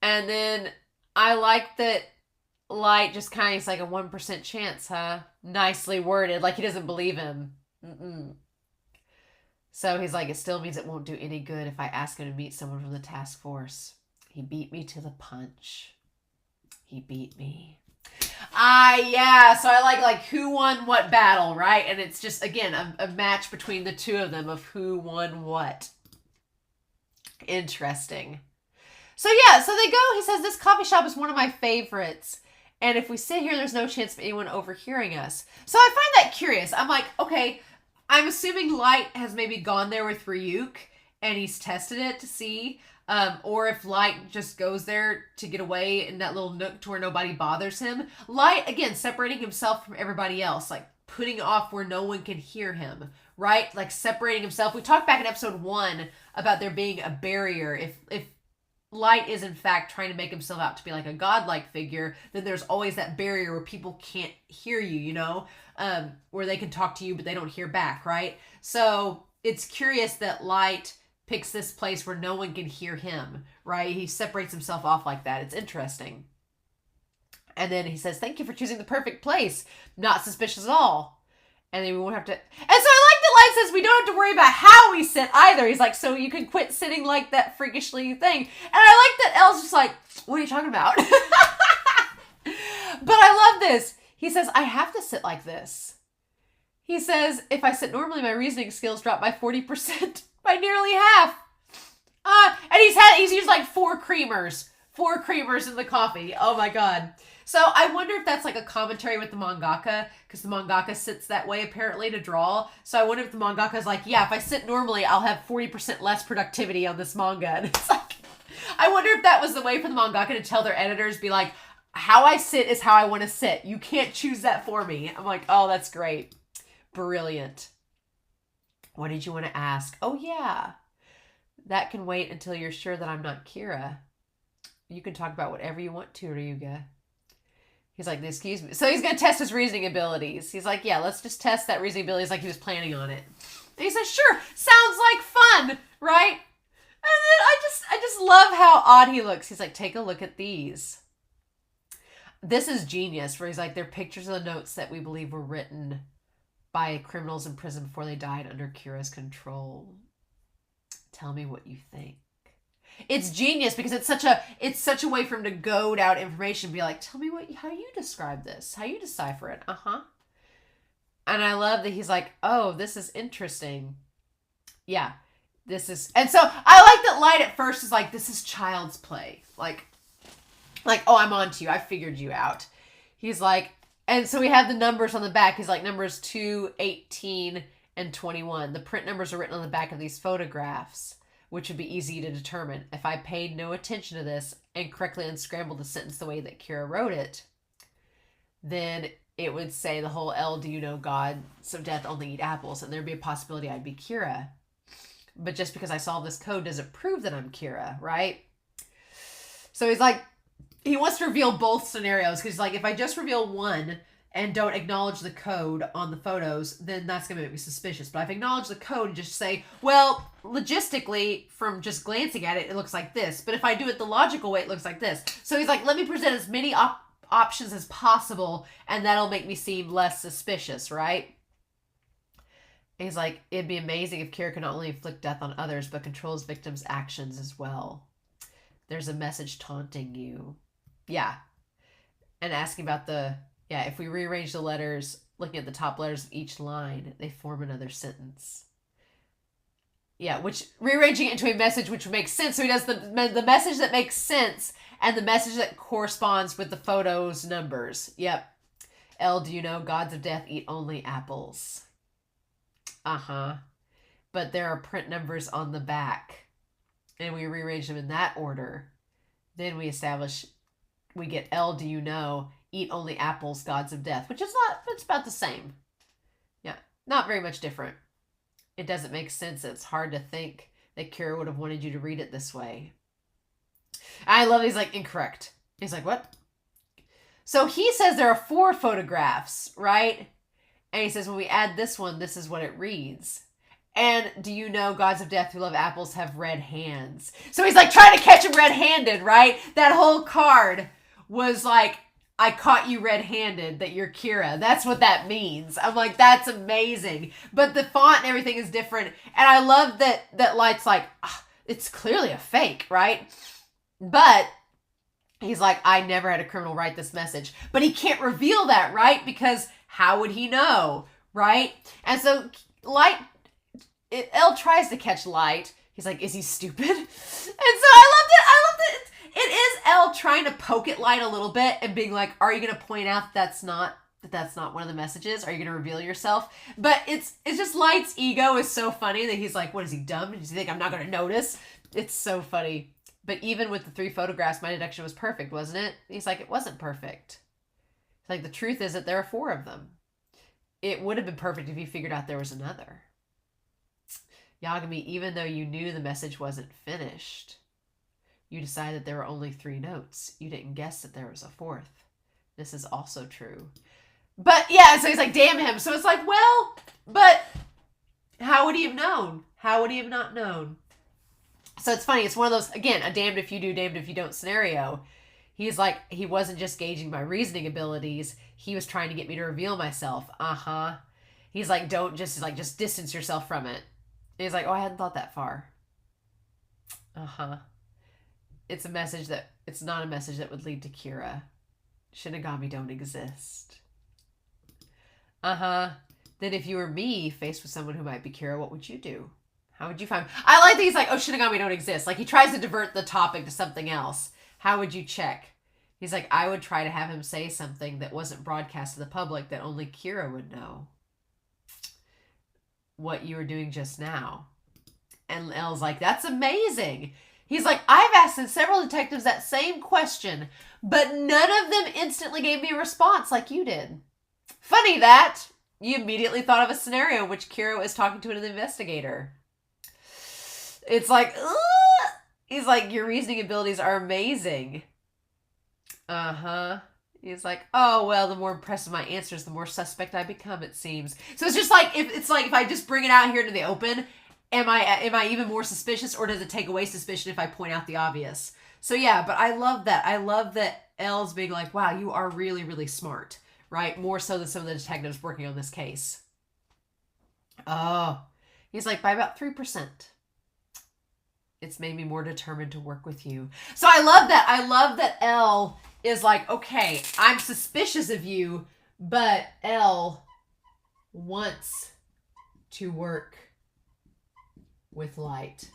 And then I like that Light just kind of is like a 1% chance, huh? Nicely worded, like he doesn't believe him. Mm-mm. So he's like, it still means it won't do any good if I ask him to meet someone from the task force. He beat me to the punch. He beat me. Yeah. So I like who won what battle, right? And it's just, again, a match between the two of them of who won what. Interesting. So yeah, so they go, he says, this coffee shop is one of my favorites. And if we sit here, there's no chance of anyone overhearing us. So I find that curious. I'm like, okay, I'm assuming Light has maybe gone there with Ryuk and he's tested it to see. Or if Light just goes there to get away in that little nook to where nobody bothers him. Light, again, separating himself from everybody else, like putting off where no one can hear him, right? Like separating himself. We talked back in episode 1 about there being a barrier. If Light is in fact trying to make himself out to be like a godlike figure, then there's always that barrier where people can't hear you, you know, where they can talk to you but they don't hear back, right? So it's curious that Light picks this place where no one can hear him, right? He separates himself off like that. It's interesting. And then he says, thank you for choosing the perfect place. Not suspicious at all. And then we won't have to... And so I like that Light says we don't have to worry about how we sit either. He's like, so you can quit sitting like that freakishly thing. And I like that Elle's just like, what are you talking about? But I love this. He says, I have to sit like this. He says, if I sit normally, my reasoning skills drop by 40%, by nearly half. And he's used like 4 creamers in the coffee. Oh my God. So I wonder if that's like a commentary with the mangaka, because the mangaka sits that way apparently to draw. So I wonder if the mangaka is like, yeah, if I sit normally, I'll have 40% less productivity on this manga. And it's like, I wonder if that was the way for the mangaka to tell their editors, be like, how I sit is how I want to sit. You can't choose that for me. I'm like, oh, that's great. Brilliant. What did you want to ask? Oh yeah, that can wait until you're sure that I'm not Kira. You can talk about whatever you want to, Ryuga. He's like, excuse me. So he's going to test his reasoning abilities. He's like, yeah, let's just test that reasoning abilities like he was planning on it. And he says, sure, sounds like fun, right? And then I just love how odd he looks. He's like, take a look at these. This is genius, where he's like, they're pictures of the notes that we believe were written by criminals in prison before they died under Kira's control. Tell me what you think. It's genius because it's such a way for him to goad out information, be like, tell me how you describe this, how you decipher it. And I love that he's like, oh, this is interesting. Yeah, this is, and so I like that Light at first is like, this is child's play. Like, oh, I'm on to you. I figured you out. He's like, and so we have the numbers on the back. He's like, numbers 2, 18, and 21. The print numbers are written on the back of these photographs, which would be easy to determine. If I paid no attention to this and correctly unscrambled the sentence the way that Kira wrote it, then it would say the whole L, do you know gods of death only eat apples? And there'd be a possibility I'd be Kira. But just because I solved this code doesn't prove that I'm Kira, right? So he's like, he wants to reveal both scenarios, because he's like, if I just reveal one and don't acknowledge the code on the photos, then that's going to make me suspicious. But I've acknowledged the code and just say, well, logistically, from just glancing at it, it looks like this. But if I do it the logical way, it looks like this. So he's like, let me present as many options as possible, and that'll make me seem less suspicious, right? And he's like, it'd be amazing if Kira could not only inflict death on others, but controls victims' actions as well. There's a message taunting you. Yeah. And asking about if we rearrange the letters, looking at the top letters of each line, they form another sentence. Yeah, which rearranging it into a message which makes sense. So he does the message that makes sense and the message that corresponds with the photos numbers. Yep. L, do you know gods of death eat only apples? But there are print numbers on the back, and we rearrange them in that order. Then we get L, do you know, eat only apples, gods of death, which is it's about the same. Yeah, not very much different. It doesn't make sense. It's hard to think that Kira would have wanted you to read it this way. I love, he's like, incorrect. He's like, what? So he says there are 4 photographs, right? And he says, when we add this one, this is what it reads. And do you know gods of death who love apples have red hands? So he's like trying to catch him red-handed, right? That whole card was like, I caught you red-handed, that you're Kira. That's what that means. I'm like, that's amazing. But the font and everything is different. And I love that Light's like, it's clearly a fake, right? But he's like, I never had a criminal write this message. But he can't reveal that, right? Because how would he know, right? And so L tries to catch Light. He's like, is he stupid? And so I loved it. It is L trying to poke at Light a little bit and being like, are you going to point out that's not one of the messages? Are you going to reveal yourself? But it's just Light's ego is so funny that he's like, what is he, dumb? Does he think I'm not going to notice? It's so funny. But even with the 3 photographs, my deduction was perfect, wasn't it? He's like, it wasn't perfect. It's like, the truth is that there are 4 of them. It would have been perfect if you figured out there was another. Yagami, even though you knew the message wasn't finished, You decided there were only 3 notes. You didn't guess that there was a 4th. This is also true. But yeah, so he's like, damn him. So it's like, well, but how would he have known? How would he have not known? So it's funny. It's one of those, again, a damned if you do, damned if you don't scenario. He's like, he wasn't just gauging my reasoning abilities. He was trying to get me to reveal myself. Uh-huh. He's like, don't just, like, just distance yourself from it. And he's like, oh, I hadn't thought that far. Uh-huh. It's a message that, it's not a message that would lead to Kira. Shinigami don't exist. Uh-huh. Then if you were me, faced with someone who might be Kira, what would you do? How would you find... I like that he's like, oh, Shinigami don't exist. Like, he tries to divert the topic to something else. How would you check? He's like, I would try to have him say something that wasn't broadcast to the public that only Kira would know. What you were doing just now. And L's like, that's amazing. He's like, I've asked several detectives that same question, but none of them instantly gave me a response like you did. Funny that you immediately thought of a scenario in which Kira is talking to an investigator. It's like, ugh! He's like, your reasoning abilities are amazing. Uh-huh. He's like, oh, well, the more impressive my answers, the more suspect I become, it seems. So it's just like, if I just bring it out here to the open, am I even more suspicious, or does it take away suspicion if I point out the obvious? So yeah, but I love that. I love that L's being like, wow, you are really, really smart, right? More so than some of the detectives working on this case. Oh, he's like, by about 3%. It's made me more determined to work with you. So I love that. I love that L is like, okay, I'm suspicious of you, but L wants to work with light.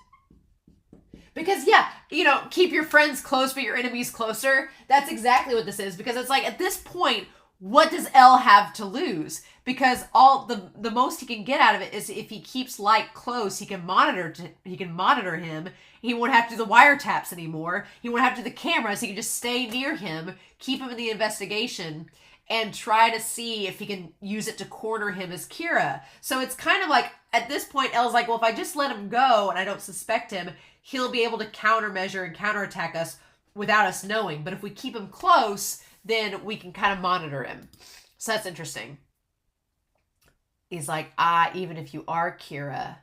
Because yeah, you know, keep your friends close, but your enemies closer. That's exactly what this is. Because it's like, at this point, what does L have to lose? Because all the most he can get out of it is if he keeps Light close, he can monitor him. He won't have to do the wiretaps anymore. He won't have to do the cameras. He can just stay near him, keep him in the investigation, and try to see if he can use it to corner him as Kira. So it's kind of like, at this point, L's like, well, if I just let him go and I don't suspect him, he'll be able to countermeasure and counterattack us without us knowing. But if we keep him close, then we can kind of monitor him. So that's interesting. He's like, even if you are Kira,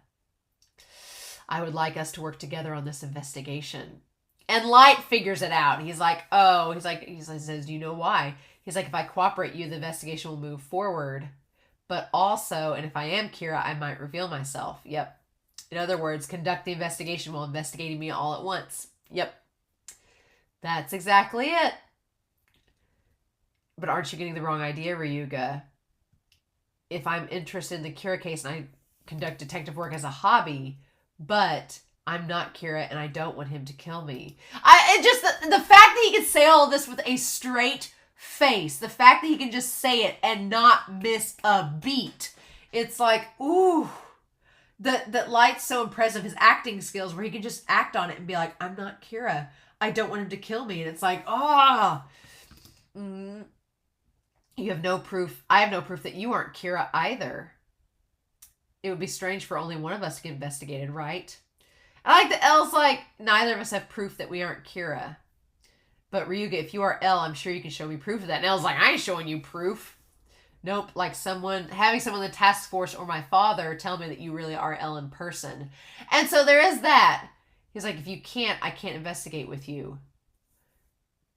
I would like us to work together on this investigation. And Light figures it out. He's like, oh, he says, do you know why? He's like, if I cooperate you, the investigation will move forward. But also, and if I am Kira, I might reveal myself. Yep. In other words, conduct the investigation while investigating me all at once. Yep. That's exactly it. But aren't you getting the wrong idea, Ryuga? If I'm interested in the Kira case and I conduct detective work as a hobby, but I'm not Kira and I don't want him to kill me. The fact that he can say all of this with a straight face, the fact that he can just say it and not miss a beat. It's like, ooh, that Light's so impressive, his acting skills, where he can just act on it and be like, I'm not Kira. I don't want him to kill me. And it's like, you have no proof. I have no proof that you aren't Kira either. It would be strange for only one of us to get investigated, right? I like that L's like, neither of us have proof that we aren't Kira. But Ryuga, if you are L, I'm sure you can show me proof of that. And L's like, I ain't showing you proof. Nope, like having someone in the task force or my father tell me that you really are L in person. And so there is that. He's like, if you can't, I can't investigate with you.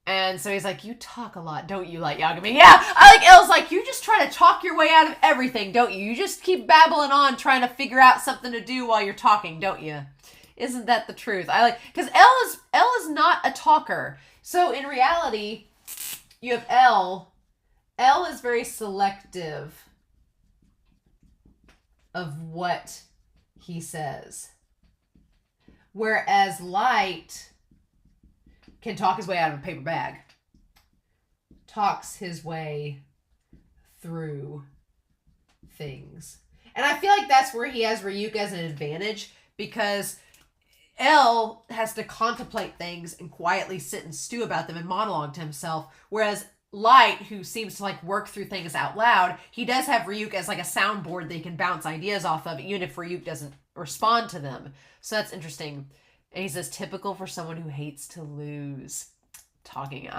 And so he's like, you talk a lot, don't you, Light Yagami? Yeah, I like L's like, you just try to talk your way out of everything, don't you? You just keep babbling on, trying to figure out something to do while you're talking, don't you? Isn't that the truth? Because L is not a talker. So in reality, you have L. L is very selective of what he says. Whereas Light can talk his way out of a paper bag. Talks his way through things. And I feel like that's where he has Ryuka as an advantage, because L has to contemplate things and quietly sit and stew about them and monologue to himself, whereas Light, who seems to like work through things out loud, he does have Ryuka as like a soundboard that he can bounce ideas off of, even if Ryuka doesn't respond to them. So that's interesting. And he says, typical for someone who hates to lose. Talking,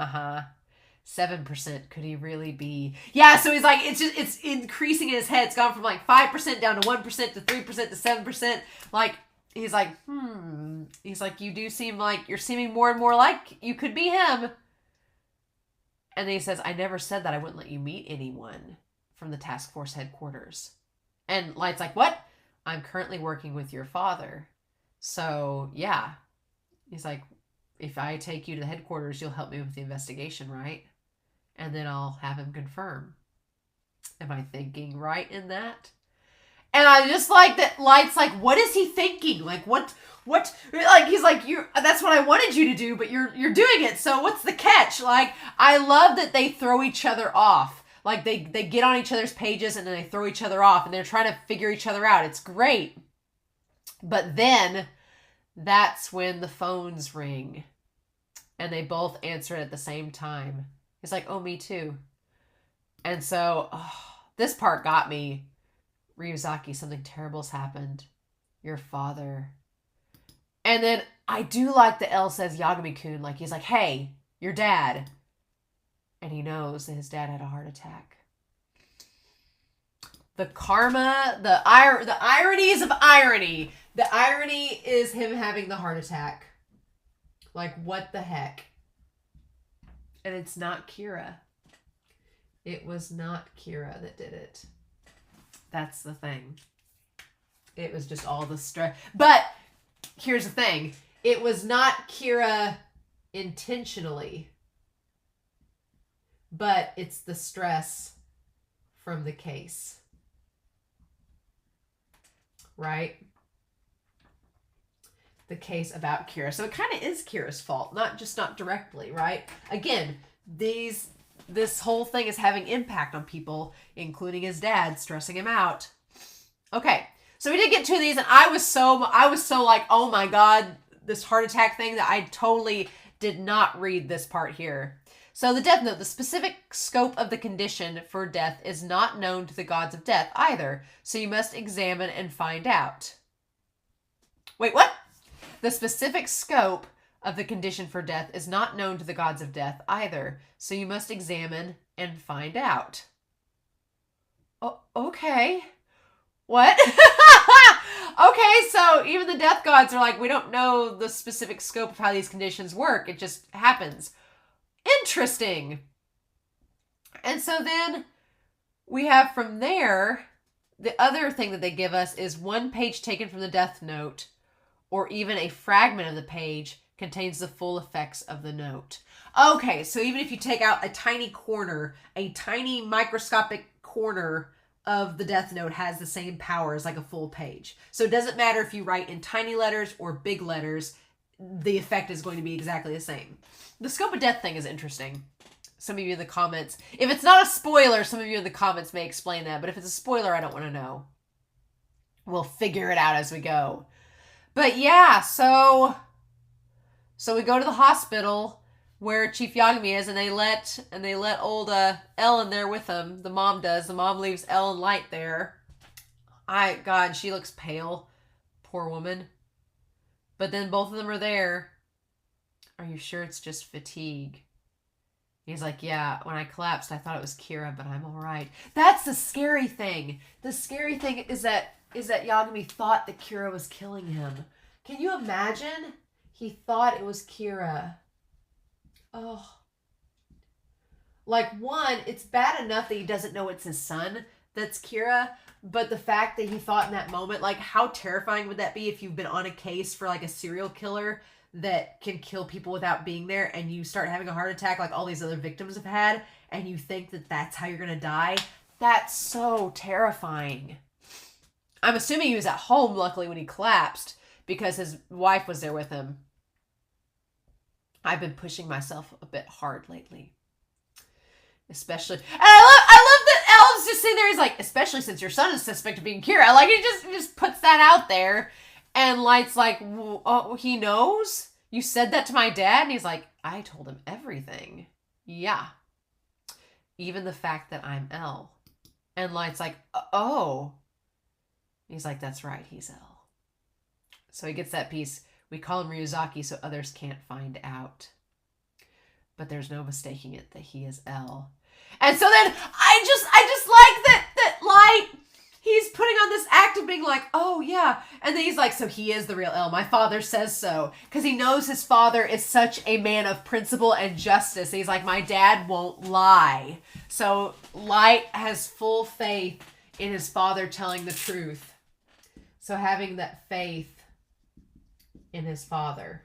7%. Could he really be? Yeah, so he's like, it's increasing in his head. It's gone from like 5% down to 1% to 3% to 7%. Like, he's like, He's like, you do seem like, you're seeming more and more like you could be him. And then he says, I never said that I wouldn't let you meet anyone from the task force headquarters. And Light's like, what? I'm currently working with your father. So, yeah. He's like, if I take you to the headquarters, you'll help me with the investigation, right? And then I'll have him confirm. Am I thinking right in that? And I just like that Light's like, what is he thinking? Like, what, like, he's like, that's what I wanted you to do, but you're doing it. So what's the catch? Like, I love that they throw each other off. Like, they get on each other's pages and then they throw each other off and they're trying to figure each other out. It's great. But then that's when the phones ring and they both answer it at the same time. He's like, oh, me too. And so this part got me. Ryuzaki, something terrible's happened. Your father. And then I do like that L says Yagami-kun. Like, he's like, hey, your dad. And he knows that his dad had a heart attack. The karma, the ironies of irony. The irony is him having the heart attack. Like, what the heck? And it's not Kira. It was not Kira that did it. That's the thing. It was just all the stress. But here's the thing. It was not Kira intentionally. But it's the stress from the case. Right? The case about Kira. So it kind of is Kira's fault. Not directly, right? Again, this whole thing is having impact on people, including his dad, stressing him out. Okay, so we did get two of these, and I was so like, oh my god, this heart attack thing, that I totally did not read this part here. So the death note, the specific scope of the condition for death is not known to the gods of death either, so you must examine and find out. Wait, what? The specific scope of the condition for death is not known to the gods of death either, so you must examine and find out. Oh, okay. What? Okay, so even the death gods are like, we don't know the specific scope of how these conditions work. It just happens. Interesting. And so then we have from there, the other thing that they give us is one page taken from the death note, or even a fragment of the page contains the full effects of the note. Okay, so even if you take out a tiny corner, a tiny microscopic corner of the death note has the same power as like a full page. So it doesn't matter if you write in tiny letters or big letters, the effect is going to be exactly the same. The scope of death thing is interesting. Some of you in the comments, if it's not a spoiler, some of you in the comments may explain that, but if it's a spoiler, I don't want to know. We'll figure it out as we go. But yeah, so we go to the hospital where Chief Yagami is, and they let old Elle in there with them. The mom does. The mom leaves Elle and Light there. God, she looks pale. Poor woman. But then both of them are there. Are you sure it's just fatigue? He's like, yeah, when I collapsed, I thought it was Kira, but I'm all right. That's the scary thing. The scary thing is that Yagami thought that Kira was killing him. Can you imagine? He thought it was Kira. Oh. Like, one, it's bad enough that he doesn't know it's his son that's Kira, but the fact that he thought in that moment, like, how terrifying would that be if you've been on a case for, like, a serial killer that can kill people without being there, and you start having a heart attack like all these other victims have had, and you think that that's how you're gonna die? That's so terrifying. I'm assuming he was at home, luckily, when he collapsed, because his wife was there with him. I've been pushing myself a bit hard lately. Especially, and I love that Elle's just sitting there. He's like, especially since your son is suspect of being Kira. Like, he just puts that out there. And Light's like, oh, he knows? You said that to my dad? And he's like, I told him everything. Yeah. Even the fact that I'm Elle. And Light's like, oh. He's like, that's right, he's Elle. So he gets that piece. We call him Ryuzaki so others can't find out. But there's no mistaking it that he is L. And so then I just like that Light, he's putting on this act of being like, oh yeah. And then he's like, so he is the real L. My father says so. Because he knows his father is such a man of principle and justice. He's like, my dad won't lie. So Light has full faith in his father telling the truth. So having that faith in his father.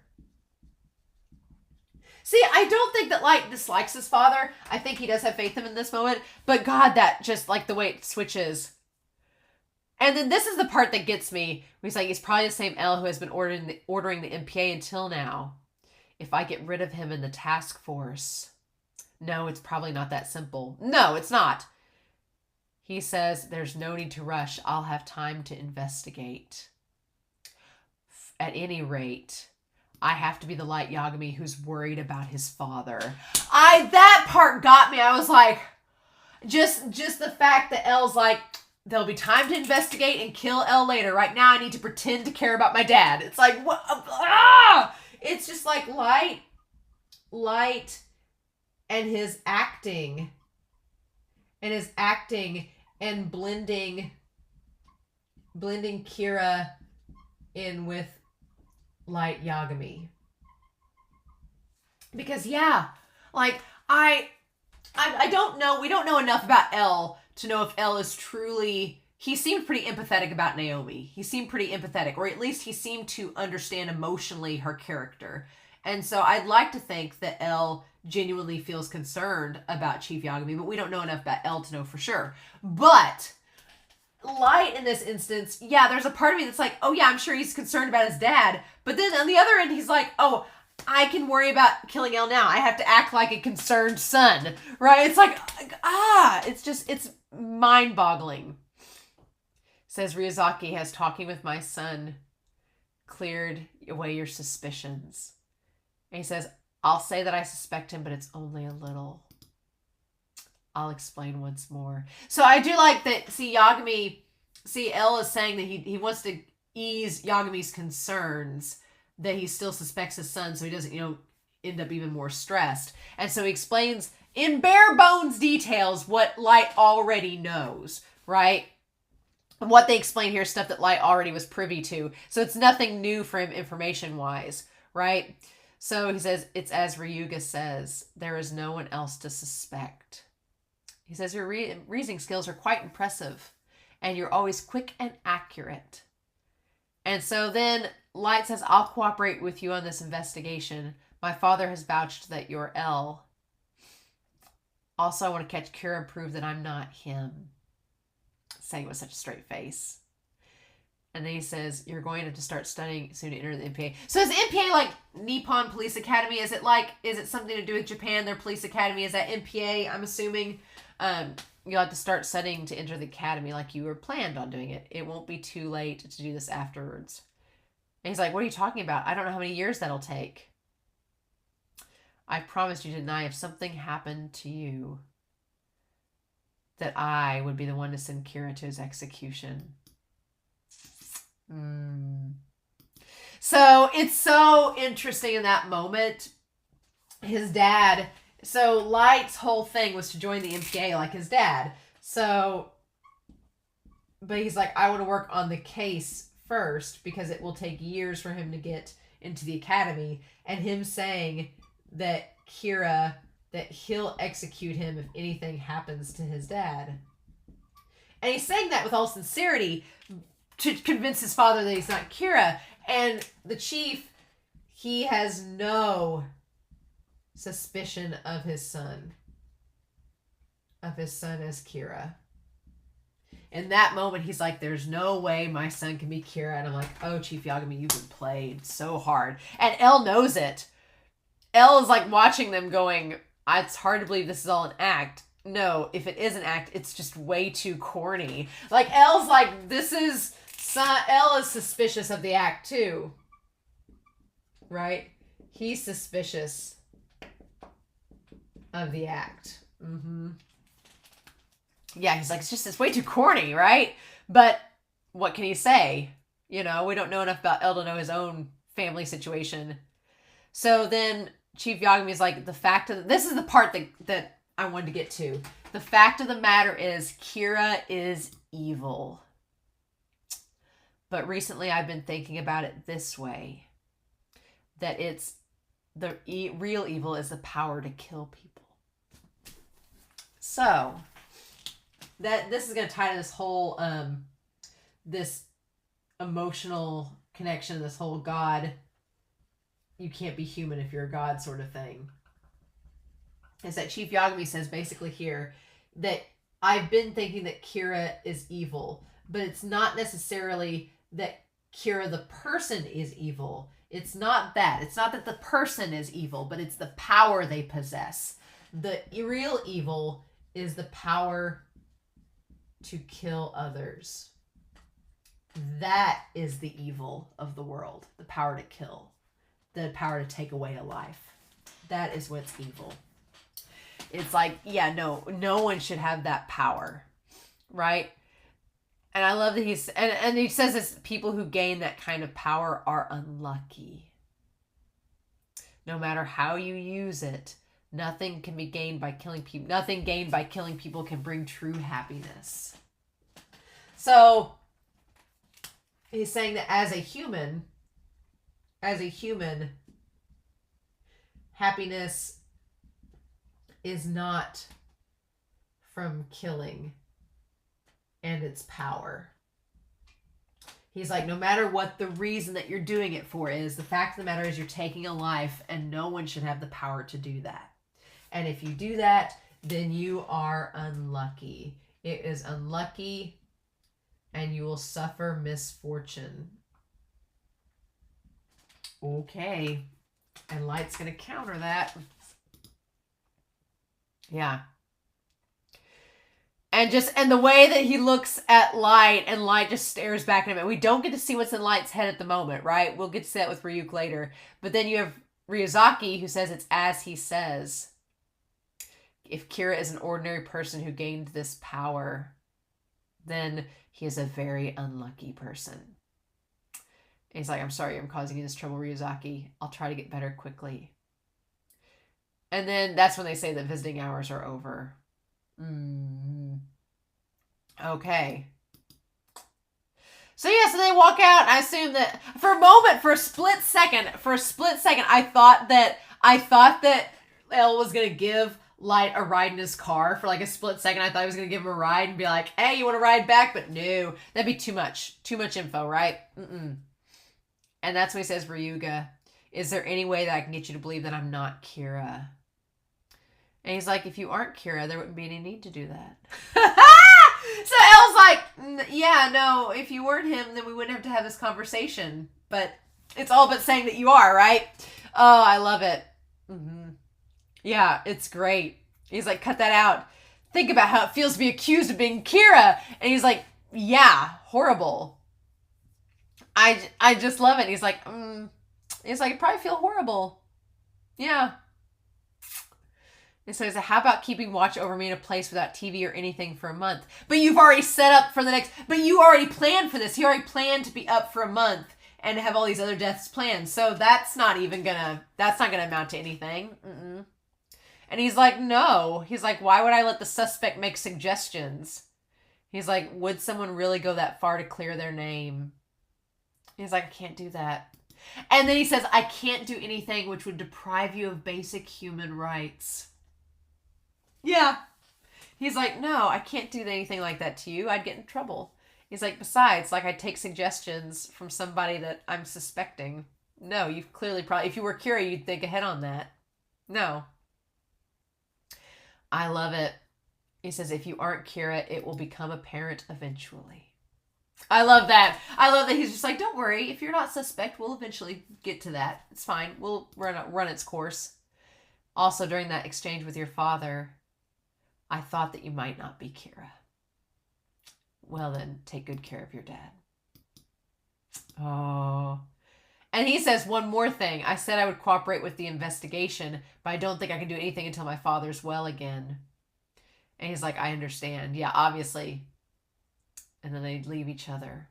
See, I don't think that Light dislikes his father. I think he does have faith in him in this moment. But God, that just like the way it switches. And then this is the part that gets me. He's like, he's probably the same L who has been ordering the MPA until now. If I get rid of him in the task force. No, it's probably not that simple. No, it's not. He says, there's no need to rush. I'll have time to investigate. At any rate, I have to be the Light Yagami who's worried about his father. That part got me. I was like, just the fact that L's like, there'll be time to investigate and kill L later. Right now, I need to pretend to care about my dad. It's like, what? It's just like Light and his acting. And blending Kira in with Light Yagami. Because yeah, like I don't know, we don't know enough about L to know if L is truly, he seemed pretty empathetic about Naomi. He seemed pretty empathetic, or at least he seemed to understand emotionally her character. And so I'd like to think that L genuinely feels concerned about Chief Yagami, but we don't know enough about L to know for sure. But Light in this instance, yeah, there's a part of me that's like, oh yeah, I'm sure he's concerned about his dad. But then on the other end, he's like, oh, I can worry about killing L now. I have to act like a concerned son, right? It's like, it's mind-boggling. Says Ryuzaki has talking with my son cleared away your suspicions. And he says, I'll say that I suspect him, but it's only a little. I'll explain once more. So I do like that, L is saying that he wants to ease Yagami's concerns, that he still suspects his son, so he doesn't, end up even more stressed. And so he explains in bare bones details what Light already knows, right? What they explain here is stuff that Light already was privy to. So it's nothing new for him information-wise, right? So he says, it's as Ryuga says, there is no one else to suspect. He says, your reasoning skills are quite impressive, and you're always quick and accurate. And so then Light says, I'll cooperate with you on this investigation. My father has vouched that you're L. Also, I want to catch Kira and prove that I'm not him. Saying it with such a straight face. And then he says, you're going to start studying soon to enter the MPA. So is the MPA like Nippon Police Academy? Is it something to do with Japan, their police academy? Is that MPA, I'm assuming? You'll have to start studying to enter the academy like you were planned on doing it. It won't be too late to do this afterwards. And he's like, what are you talking about? I don't know how many years that'll take. I promised you, didn't I? If something happened to you, that I would be the one to send Kira to his execution. So it's so interesting in that moment. His dad, so Light's whole thing was to join the MPA like his dad. So, but he's like, I want to work on the case first because it will take years for him to get into the academy. And him saying that Kira, that he'll execute him if anything happens to his dad. And he's saying that with all sincerity to convince his father that he's not Kira. And the chief, he has no suspicion of his son as Kira. In that moment, he's like, there's no way my son can be Kira. And I'm like, oh, Chief Yagami, you've been played so hard. And L knows it. L is like watching them going, it's hard to believe this is all an act. No, if it is an act, it's just way too corny. Like, L's like, L is suspicious of the act too. Right? He's suspicious of the act. Yeah, he's like, it's way too corny, right? But what can he say? We don't know enough about L to know his own family situation. So then Chief Yagami is like, this is the part that I wanted to get to. The fact of the matter is Kira is evil. But recently I've been thinking about it this way. That it's the real evil is the power to kill people. So that this is going to tie to this whole this emotional connection, this whole God, you can't be human if you're a God sort of thing. Is that Chief Yagami says basically here that I've been thinking that Kira is evil, but it's not necessarily that Kira the person is evil. It's not that. It's not that the person is evil, but it's the power they possess. The real evil is the power to kill others. That is the evil of the world. The power to kill. The power to take away a life. That is what's evil. It's like, yeah, no one should have that power. Right? And I love that and he says this, people who gain that kind of power are unlucky. No matter how you use it, nothing can be gained by killing people. Nothing gained by killing people can bring true happiness. So he's saying that as a human, happiness is not from killing and its power. He's like, no matter what the reason that you're doing it for is, the fact of the matter is you're taking a life and no one should have the power to do that. And if you do that, then you are unlucky. It is unlucky and you will suffer misfortune. Okay. And Light's going to counter that. Yeah. And the way that he looks at Light and Light just stares back at him. And we don't get to see what's in Light's head at the moment, right? We'll get to see that with Ryuk later. But then you have Ryuzaki who says it's as he says. If Kira is an ordinary person who gained this power, then he is a very unlucky person. And he's like, I'm sorry I'm causing you this trouble, Ryuzaki. I'll try to get better quickly. And then that's when they say that visiting hours are over. Okay. So yeah, so they walk out. I assume that for a split second, I thought that Elle was gonna give Light a ride in his car. For like a split second, I thought he was gonna give him a ride and be like, "Hey, you want to ride back?" But no, that'd be too much info, right? And that's when he says, "Ryuga, is there any way that I can get you to believe that I'm not Kira?" And he's like, if you aren't Kira, there wouldn't be any need to do that. So Elle's like, yeah, no, if you weren't him, then we wouldn't have to have this conversation. But it's all but saying that you are, right? Oh, I love it. Yeah, it's great. He's like, cut that out. Think about how it feels to be accused of being Kira. And he's like, yeah, horrible. I just love it. He's like, it probably feel horrible. Yeah. And so he's like, how about keeping watch over me in a place without TV or anything for a month? But you've already set up for but you already planned for this. He already planned to be up for a month and have all these other deaths planned. So that's not gonna amount to anything. And he's like, no. He's like, why would I let the suspect make suggestions? He's like, would someone really go that far to clear their name? He's like, I can't do that. And then he says, I can't do anything which would deprive you of basic human rights. Yeah. He's like, no, I can't do anything like that to you. I'd get in trouble. He's like, besides, like, I'd take suggestions from somebody that I'm suspecting. No, you've clearly if you were Kira, you'd think ahead on that. No. I love it. He says, if you aren't Kira, it will become apparent eventually. I love that. I love that he's just like, don't worry. If you're not suspect, we'll eventually get to that. It's fine. We'll run its course. Also, during that exchange with your father, I thought that you might not be Kira. Well then, take good care of your dad. Oh. And he says one more thing. I said I would cooperate with the investigation, but I don't think I can do anything until my father's well again. And he's like, I understand. Yeah, obviously. And then they leave each other.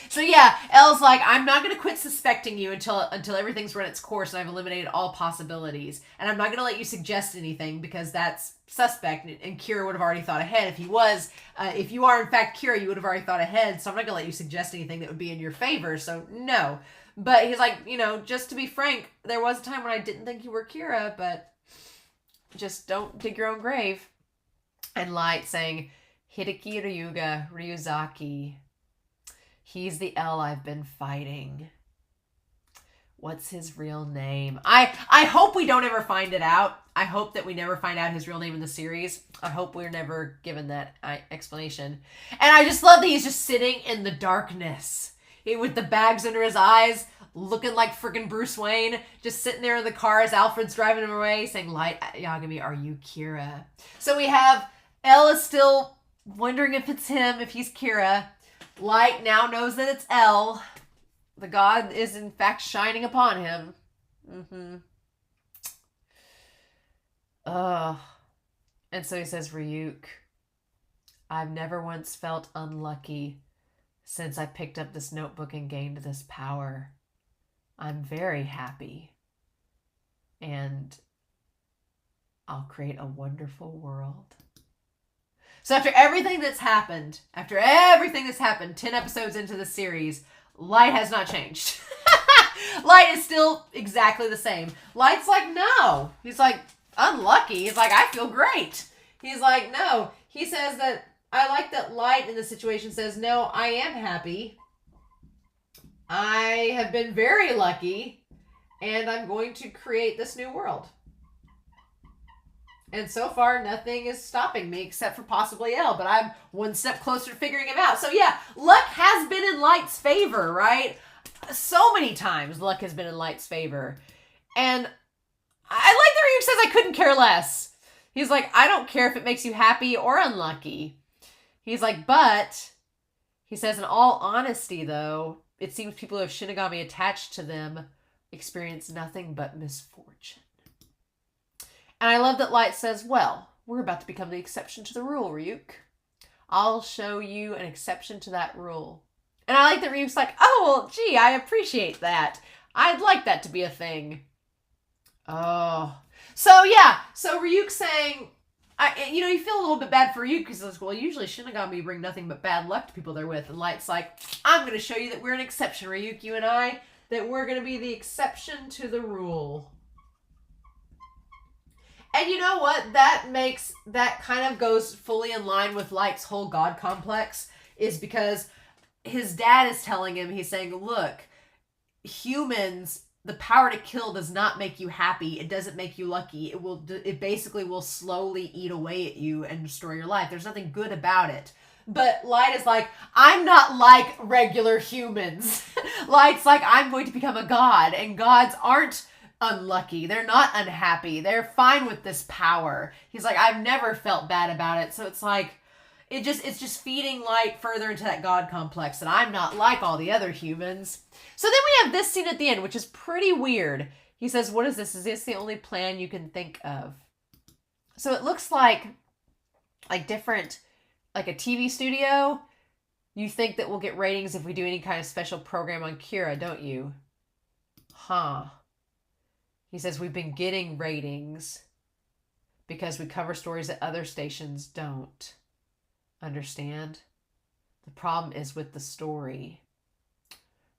So yeah, Elle's like, I'm not going to quit suspecting you until everything's run its course and I've eliminated all possibilities. And I'm not going to let you suggest anything because that's suspect. And Kira would have already thought ahead. If he was, if you are in fact Kira, you would have already thought ahead. So I'm not going to let you suggest anything that would be in your favor. So no. But he's like, you know, just to be frank, there was a time when I didn't think you were Kira, but just don't dig your own grave. And Light saying, Hideki Ryuga Ryuzaki. He's the L I've been fighting. What's his real name? I hope we don't ever find it out. I hope that we never find out his real name in the series. I hope we're never given that explanation. And I just love that he's just sitting in the darkness with the bags under his eyes, looking like freaking Bruce Wayne, just sitting there in the car as Alfred's driving him away, saying, Light Yagami, are you Kira? So we have L is still wondering if it's him, if he's Kira. Light now knows that it's L. The god is in fact shining upon him. And so he says, Ryuk, I've never once felt unlucky since I picked up this notebook and gained this power. I'm very happy. And I'll create a wonderful world. So after everything that's happened, 10 episodes into the series, Light has not changed. Light is still exactly the same. Light's like, no. He's like, unlucky. He's like, I feel great. He's like, no. He says that, I like that Light in the situation says, no, I am happy. I have been very lucky, and I'm going to create this new world. And so far, nothing is stopping me except for possibly L, but I'm one step closer to figuring him out. So yeah, luck has been in Light's favor, right? So many times luck has been in Light's favor. And I like that Ryuk says I couldn't care less. He's like, I don't care if it makes you happy or unlucky. He's like, but, he says, in all honesty, though, it seems people who have Shinigami attached to them experience nothing but misfortune. And I love that Light says, well, we're about to become the exception to the rule, Ryuk. I'll show you an exception to that rule. And I like that Ryuk's like, oh, well, gee, I appreciate that. I'd like that to be a thing. Oh. So, yeah. So Ryuk's saying, you feel a little bit bad for Ryuk because he's like, well, usually Shinigami bring nothing but bad luck to people they're with. And Light's like, I'm going to show you that we're an exception, Ryuk, you and I, that we're going to be the exception to the rule. And you know what? That kind of goes fully in line with Light's whole God complex, is because his dad is telling him, he's saying, look, humans, the power to kill does not make you happy. It doesn't make you lucky. It basically will slowly eat away at you and destroy your life. There's nothing good about it. But Light is like, I'm not like regular humans. Light's like, I'm going to become a god, and gods aren't unlucky. They're not unhappy. They're fine with this power. He's like, I've never felt bad about it. So it's like, it's just feeding Light further into that God complex that I'm not like all the other humans. So then we have this scene at the end, which is pretty weird. He says, what is this? Is this the only plan you can think of? So it looks like different, like a TV studio. You think that we'll get ratings if we do any kind of special program on Kira, don't you? Huh. He says, we've been getting ratings because we cover stories that other stations don't. Understand? The problem is with the story.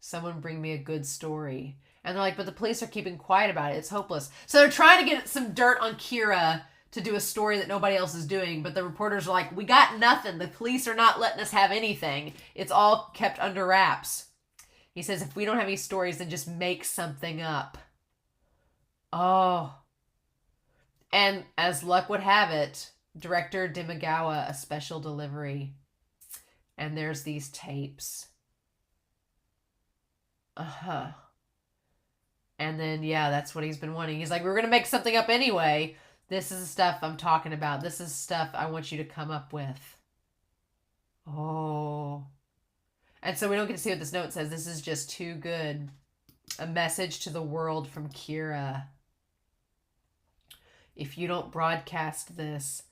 Someone bring me a good story. And they're like, but the police are keeping quiet about it. It's hopeless. So they're trying to get some dirt on Kira to do a story that nobody else is doing. But the reporters are like, we got nothing. The police are not letting us have anything. It's all kept under wraps. He says, if we don't have any stories, then just make something up. Oh. And as luck would have it, director Dimagawa, a special delivery. And there's these tapes. And then, yeah, that's what he's been wanting. He's like, we're going to make something up anyway. This is the stuff I'm talking about. This is stuff I want you to come up with. Oh. And so we don't get to see what this note says. This is just too good. A message to the world from Kira. If you don't broadcast this,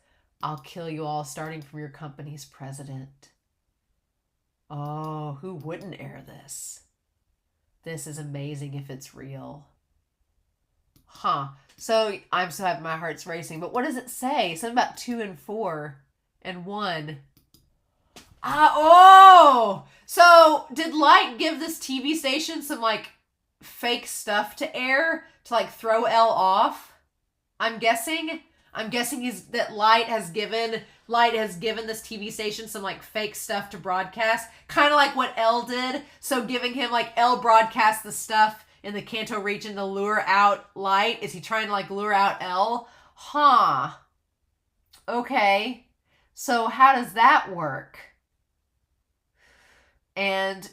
I'll kill you all, starting from your company's president. Oh, who wouldn't air this? This is amazing if it's real. Huh. So I'm so happy my heart's racing. But what does it say? Something about 2 and 4 and 1. Oh! So did Light give this TV station some like fake stuff to air to like throw Elle off? I'm guessing that Light has given this TV station some like fake stuff to broadcast, kind of like what Elle did. So giving him like Elle broadcast the stuff in the Kanto region to lure out Light. Is he trying to like lure out Elle? Huh. Okay. So how does that work? And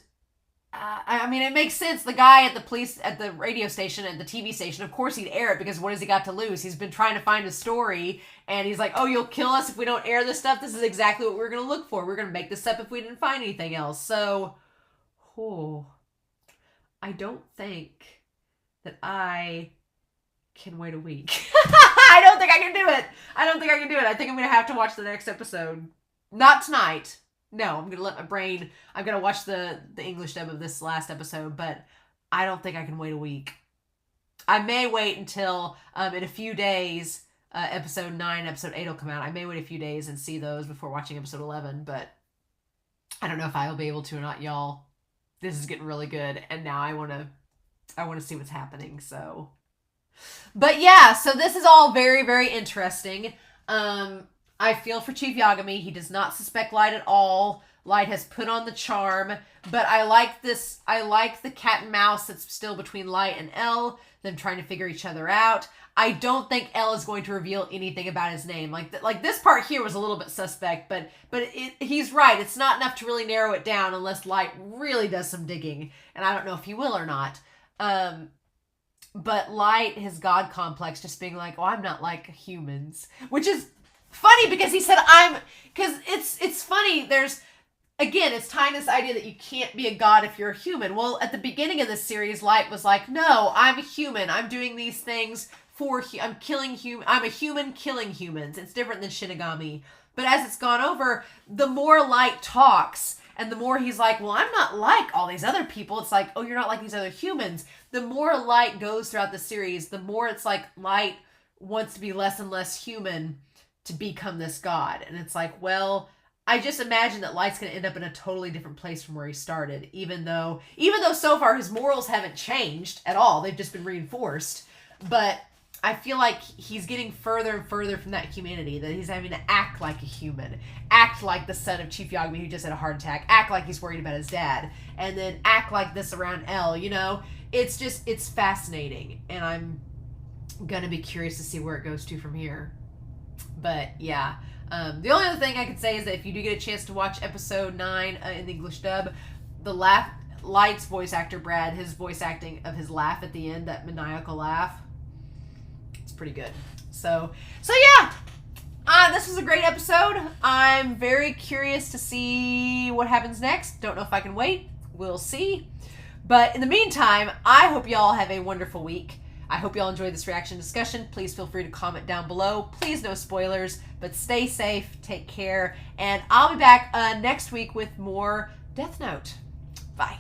I mean, it makes sense. The guy at the radio station, at the TV station, of course he'd air it because what has he got to lose? He's been trying to find a story and he's like, oh, you'll kill us if we don't air this stuff? This is exactly what we're going to look for. We're going to make this up if we didn't find anything else. So, I don't think that I can wait a week. I don't think I can do it. I think I'm going to have to watch the next episode. Not tonight. No, I'm going to let my brain... I'm going to watch the English dub of this last episode, but I don't think I can wait a week. I may wait until, in a few days, episode 9 and episode 8 will come out. I may wait a few days and see those before watching episode 11, but I don't know if I will be able to or not, y'all. This is getting really good, and now I want to see what's happening, so... But yeah, so this is all very, very interesting. I feel for Chief Yagami. He does not suspect Light at all. Light has put on the charm, but I like this. I like the cat and mouse that's still between Light and Elle, them trying to figure each other out. I don't think Elle is going to reveal anything about his name. Like this part here was a little bit suspect, but he's right. It's not enough to really narrow it down unless Light really does some digging, and I don't know if he will or not. But Light, his God complex, just being like, oh, I'm not like humans, which is funny because he said because it's funny. It's tying this idea that you can't be a god if you're a human. Well, at the beginning of this series, Light was like, no, I'm a human. I'm doing these things I'm a human killing humans. It's different than Shinigami. But as it's gone over, the more Light talks and the more he's like, well, I'm not like all these other people. It's like, oh, you're not like these other humans. The more Light goes throughout the series, the more it's like Light wants to be less and less human to become this god. And it's like, well, I just imagine that Light's going to end up in a totally different place from where he started, even though so far his morals haven't changed at all. They've just been reinforced. But I feel like he's getting further and further from that humanity, that he's having to act like a human, act like the son of Chief Yagami who just had a heart attack, act like he's worried about his dad, and then act like this around Elle, you know? It's fascinating, and I'm going to be curious to see where it goes to from here. But yeah, the only other thing I could say is that if you do get a chance to watch episode 9 in the English dub, Light's voice actor, Brad, his voice acting of his laugh at the end, that maniacal laugh, it's pretty good. So yeah, this was a great episode. I'm very curious to see what happens next. Don't know if I can wait. We'll see. But in the meantime, I hope y'all have a wonderful week. I hope y'all enjoyed this reaction discussion. Please feel free to comment down below. Please no spoilers, but stay safe, take care, and I'll be back next week with more Death Note. Bye.